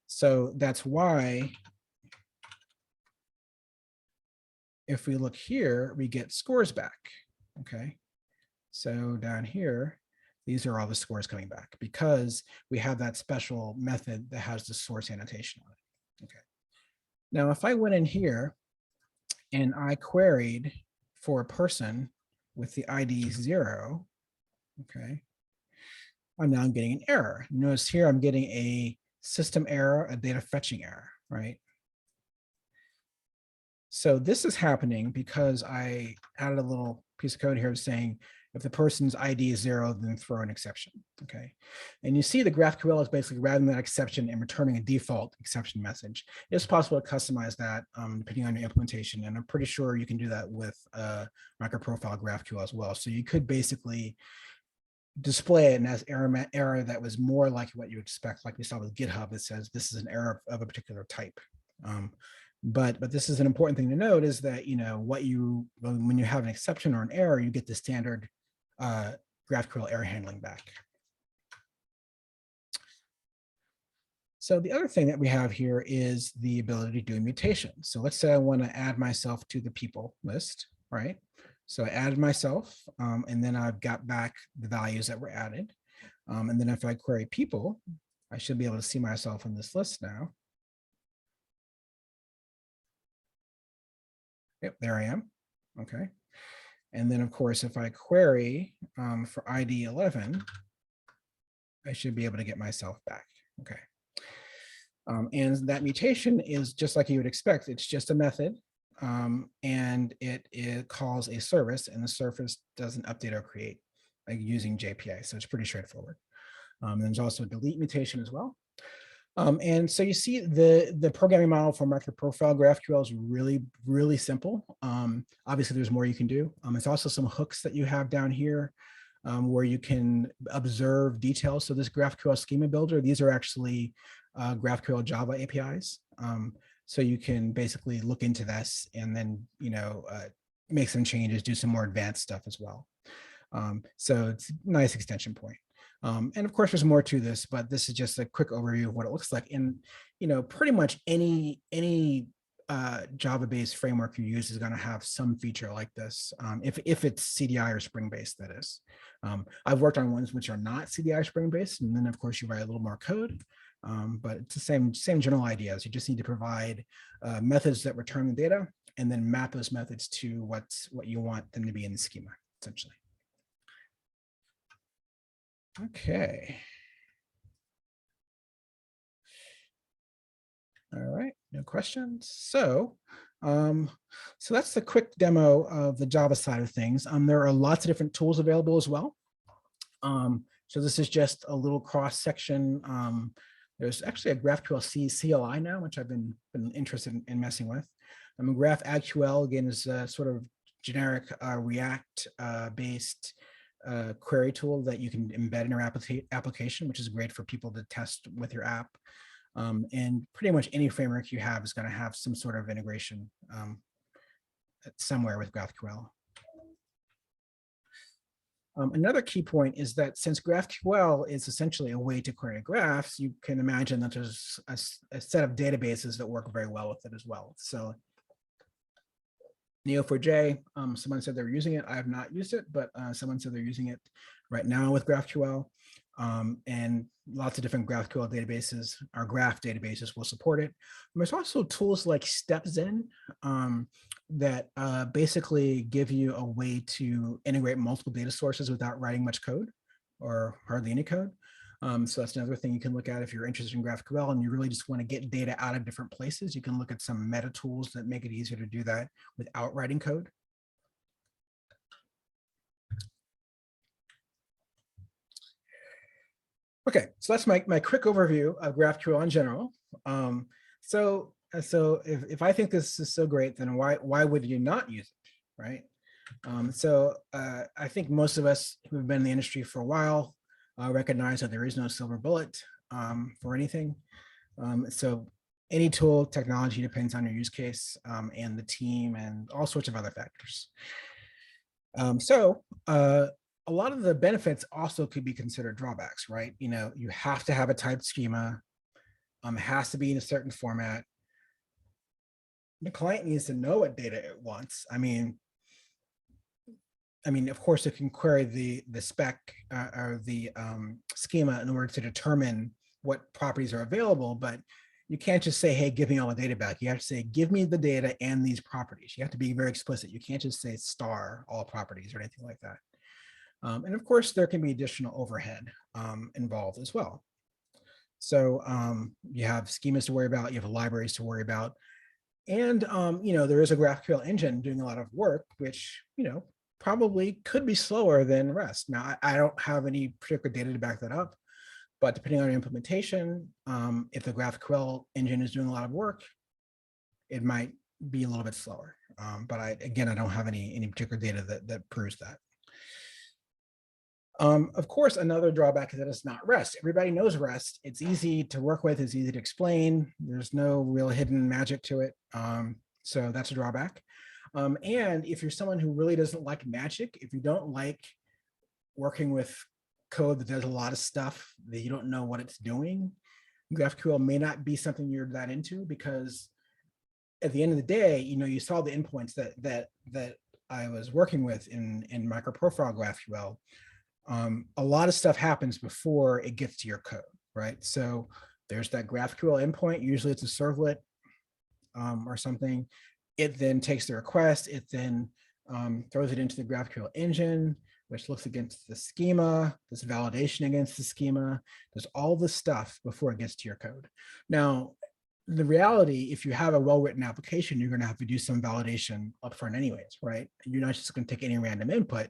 So that's why if we look here, we get scores back. Okay. So down here, These are all the scores coming back because we have that special method that has the source annotation on it. Okay. Now, if I went in here and I queried for a person with the ID 0, okay, now I'm getting an error. Notice here I'm getting a system error, a data fetching error, right? So this is happening because I added a little piece of code here saying if the person's ID is 0, then throw an exception, okay? And you see the GraphQL is basically wrapping that exception and returning a default exception message. It's possible to customize that depending on your implementation, and I'm pretty sure you can do that with MicroProfile GraphQL as well. So you could basically display it as error that was more like what you expect, like we saw with GitHub that says this is an error of a particular type. But this is an important thing to note is that, you know, when you have an exception or an error, you get the standard GraphQL error handling back. So the other thing that we have here is the ability to do mutations. So let's say I want to add myself to the people list, right? So I added myself, and then I've got back the values that were added. And then if I query people, I should be able to see myself in this list now. Yep, there I am. Okay. And then, of course, if I query for ID 11, I should be able to get myself back. Okay. And that mutation is just like you would expect. It's just a method, and it calls a service, and the service doesn't update or create like using JPA. So it's pretty straightforward. There's also a delete mutation as well. And so you see the programming model for MicroProfile GraphQL is really, really simple. Obviously, there's more you can do. It's also some hooks that you have down here where you can observe details. So this GraphQL schema builder, these are actually GraphQL Java APIs. So you can basically look into this and then, you know, make some changes, do some more advanced stuff as well. So it's a nice extension point. And of course, there's more to this, but this is just a quick overview of what it looks like. And, you know, pretty much any Java-based framework you use is going to have some feature like this, if it's CDI or Spring-based, that is. I've worked on ones which are not CDI Spring-based, and then of course you write a little more code, but it's the same general ideas. You just need to provide methods that return the data, and then map those methods to what you want them to be in the schema, essentially. Okay. All right, no questions. So that's the quick demo of the Java side of things. There are lots of different tools available as well. So this is just a little cross section. There's actually a GraphQL CLI now, which I've been interested in messing with. GraphQL, again, is a sort of generic React based query tool that you can embed in your application, which is great for people to test with your app. And pretty much any framework you have is going to have some sort of integration somewhere with GraphQL. Another key point is that since GraphQL is essentially a way to query graphs, you can imagine that there's a set of databases that work very well with it as well. So Neo4j, someone said they were using it. I have not used it, but someone said they're using it right now with GraphQL. And lots of different GraphQL databases, our graph databases will support it. There's also tools like StepZen that basically give you a way to integrate multiple data sources without writing much code or hardly any code. So that's another thing you can look at if you're interested in GraphQL and you really just want to get data out of different places. You can look at some meta tools that make it easier to do that without writing code. Okay, so that's my quick overview of GraphQL in general. So if I think this is so great, then why would you not use it, right? I think most of us who have been in the industry for a while recognize that there is no silver bullet for anything. So any tool, technology depends on your use case and the team and all sorts of other factors. A lot of the benefits also could be considered drawbacks, right? You know, you have to have a typed schema. It has to be in a certain format. The client needs to know what data it wants. I mean, I mean, of course, it can query the spec or the schema in order to determine what properties are available, but you can't just say, hey, give me all the data back. You have to say, give me the data and these properties. You have to be very explicit. You can't just say star all properties or anything like that. And of course, there can be additional overhead involved as well. So you have schemas to worry about, you have libraries to worry about. And, there is a GraphQL engine doing a lot of work, which, probably could be slower than REST. Now, I don't have any particular data to back that up, but depending on your implementation, if the GraphQL engine is doing a lot of work, it might be a little bit slower. But I don't have any particular data that proves that. Of course, another drawback is that it's not REST. Everybody knows REST. It's easy to work with. It's easy to explain. There's no real hidden magic to it. So that's a drawback. And if you're someone who really doesn't like magic, if you don't like working with code that does a lot of stuff that you don't know what it's doing, GraphQL may not be something you're that into, because at the end of the day, you saw the endpoints that I was working with in MicroProfile GraphQL. A lot of stuff happens before it gets to your code, right? So there's that GraphQL endpoint. Usually it's a servlet or something. It then takes the request. It then throws it into the GraphQL engine, which looks against the schema, does validation against the schema, does all this stuff before it gets to your code. Now, the reality, if you have a well-written application, you're going to have to do some validation upfront anyways, right? You're not just going to take any random input,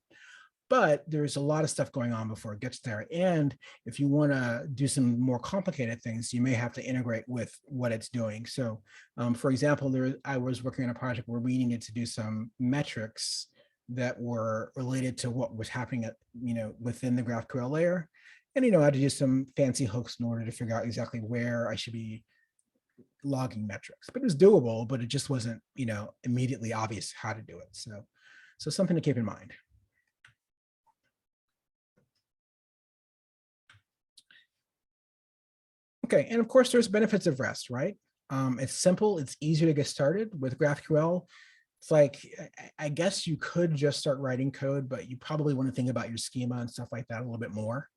but there's a lot of stuff going on before it gets there. And if you want to do some more complicated things, you may have to integrate with what it's doing. So for example, I was working on a project where we needed to do some metrics that were related to what was happening at, within the GraphQL layer. And, I had to do some fancy hooks in order to figure out exactly where I should be logging metrics. But it was doable, but it just wasn't, immediately obvious how to do it. So something to keep in mind. Okay, and of course there's benefits of REST, right? It's simple, it's easier to get started with GraphQL. It's like, I guess you could just start writing code, but you probably want to think about your schema and stuff like that a little bit more.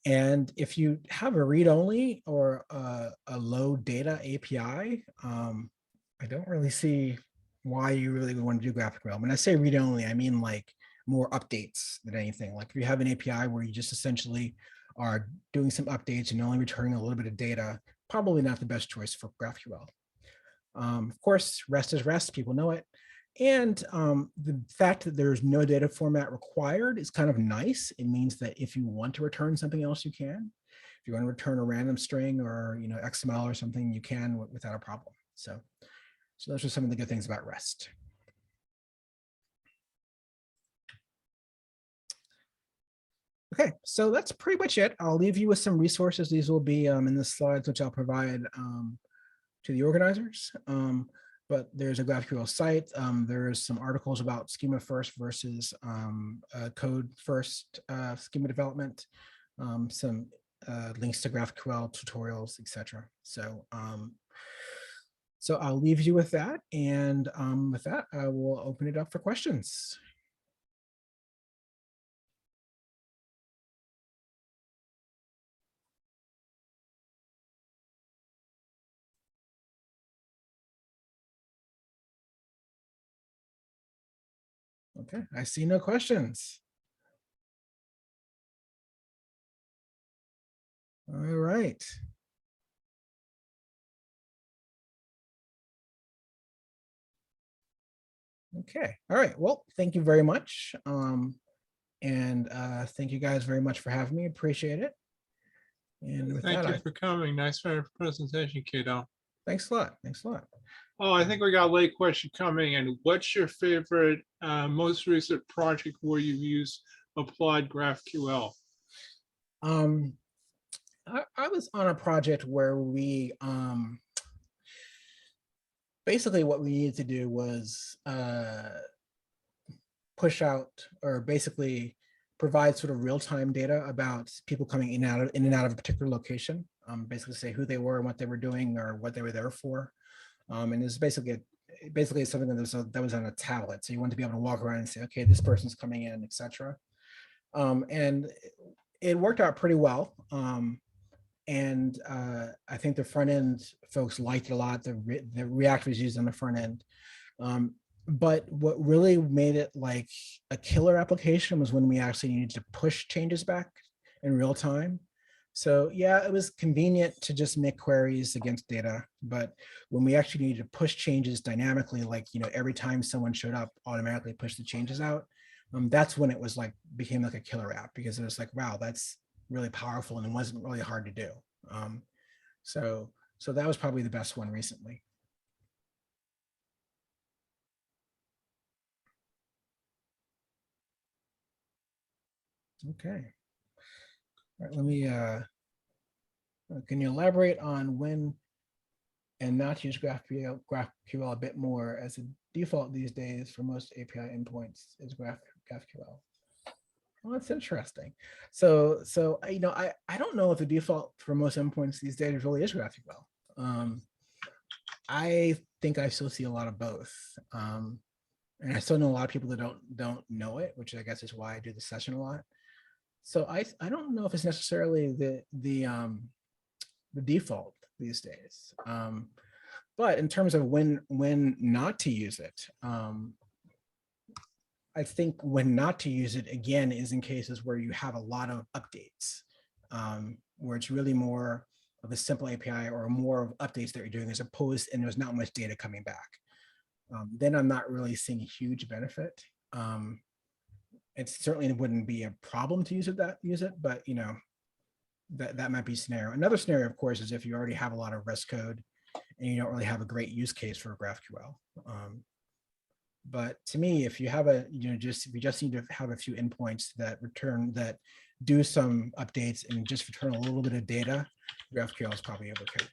And if you have a read-only or a low data API, I don't really see why you really would want to do GraphQL. When I say read-only, I mean like more updates than anything. Like if you have an API where you just essentially are doing some updates and only returning a little bit of data, probably not the best choice for GraphQL. Of course, REST is REST, people know it. And the fact that there's no data format required is kind of nice. It means that if you want to return something else, you can. If you want to return a random string or XML or something, you can without a problem. So those are some of the good things about REST. Okay, so that's pretty much it. I'll leave you with some resources. These will be in the slides, which I'll provide to the organizers. But there's a GraphQL site. There's some articles about schema first versus code first schema development, some links to GraphQL tutorials, etc. So I'll leave you with that. And with that, I will open it up for questions. Okay, I see no questions. All right. Okay, all right. Well, thank you very much. And thank you guys very much for having me. Appreciate it. And with Thank that, you for coming. Nice presentation, kiddo. Thanks a lot. Thanks a lot. Oh, I think we got a late question coming. And what's your favorite, most recent project where you use applied GraphQL? I was on a project where we basically what we needed to do was push out, or basically provide sort of real-time data about people coming in and out of a particular location. Basically say who they were and what they were doing or what they were there for. And it's basically basically it's something that was on a tablet. So you want to be able to walk around and say, okay, this person's coming in, etc. And it worked out pretty well. And I think the front end folks liked it a lot. The React was used on the front end. But what really made it like a killer application was when we actually needed to push changes back in real time. So yeah, it was convenient to just make queries against data, but when we actually needed to push changes dynamically, like, every time someone showed up, automatically push the changes out, that's when it was like, became like a killer app, because it was like, wow, that's really powerful and it wasn't really hard to do. So that was probably the best one recently. Okay. All right, let me, can you elaborate on when and not to use GraphQL a bit more, as a default these days for most API endpoints is GraphQL? Well, that's interesting. So I don't know if the default for most endpoints these days really is GraphQL. I think I still see a lot of both. And I still know a lot of people that don't know it, which I guess is why I do the session a lot. So I don't know if it's necessarily the default these days. But in terms of when not to use it, I think when not to use it, again, is in cases where you have a lot of updates, where it's really more of a simple API or more of updates that you're doing, as opposed, and there's not much data coming back. Then I'm not really seeing a huge benefit. It certainly wouldn't be a problem to use it, but that might be a scenario. Another scenario, of course, is if you already have a lot of REST code and you don't really have a great use case for GraphQL. But to me, if you have if you just need to have a few endpoints that do some updates and just return a little bit of data, GraphQL is probably okay.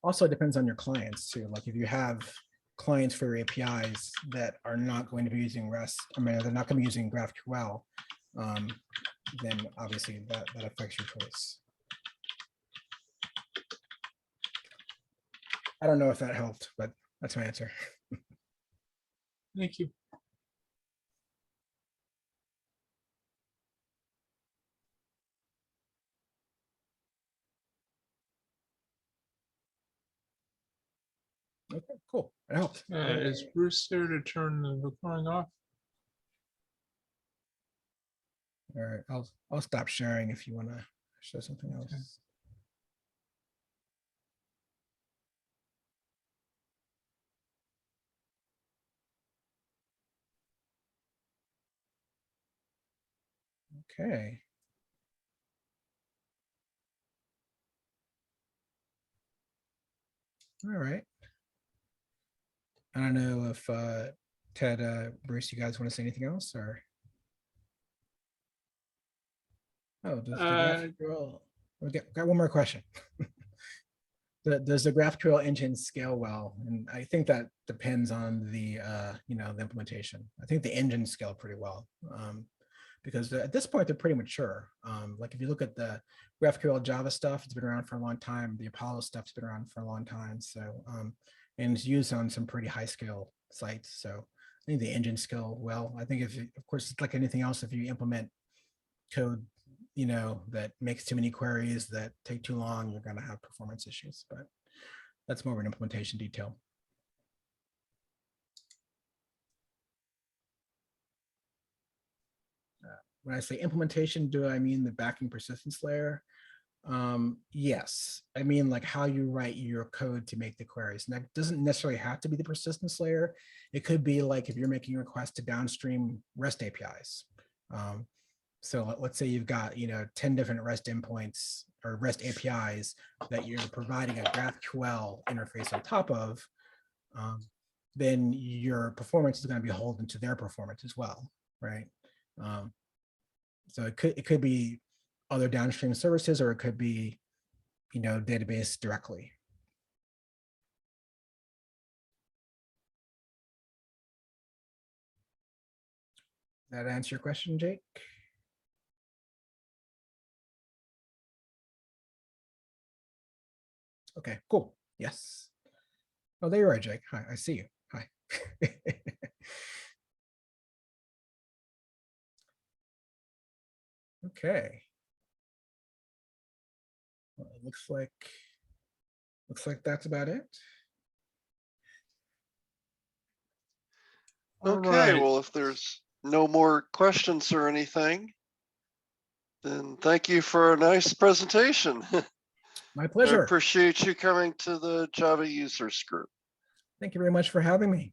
Also, it depends on your clients too. Like if you have clients for your APIs that are not going to be using REST, they're not going to be using GraphQL, then obviously that affects your choice. I don't know if that helped, but that's my answer. Thank you. Okay, cool. It helped. Is Bruce there to turn the recording off? All right, I'll stop sharing if you want to show something else. Okay. Okay. All right. I don't know if Ted, Bruce, you guys want to say anything else, or? Oh, does the GraphQL? We got one more question. Does the GraphQL engine scale well? And I think that depends on the the implementation. I think the engine scale pretty well, because at this point they're pretty mature. Like if you look at the GraphQL Java stuff, it's been around for a long time. The Apollo stuff's been around for a long time. So and it's used on some pretty high scale sites. So I think the engine scale well. I think of course, it's like anything else, if you implement code that makes too many queries that take too long, you're going to have performance issues, but that's more of an implementation detail. When I say implementation, do I mean the backing persistence layer? Yes, I mean like how you write your code to make the queries. And that doesn't necessarily have to be the persistence layer. It could be like if you're making a request to downstream REST APIs. So let's say you've got 10 different REST endpoints or REST APIs that you're providing a GraphQL interface on top of, then your performance is going to be beholden to their performance as well, right? So it could be other downstream services, or it could be database directly. That answer your question, Jake? Okay, cool. Yes. Oh, there you are, Jake. Hi, I see you. Hi. Okay. Well, it looks like that's about it. All Okay, right. well, if there's no more questions or anything, then thank you for a nice presentation. My I pleasure. appreciate you coming to the Java users group. Thank you very much for having me.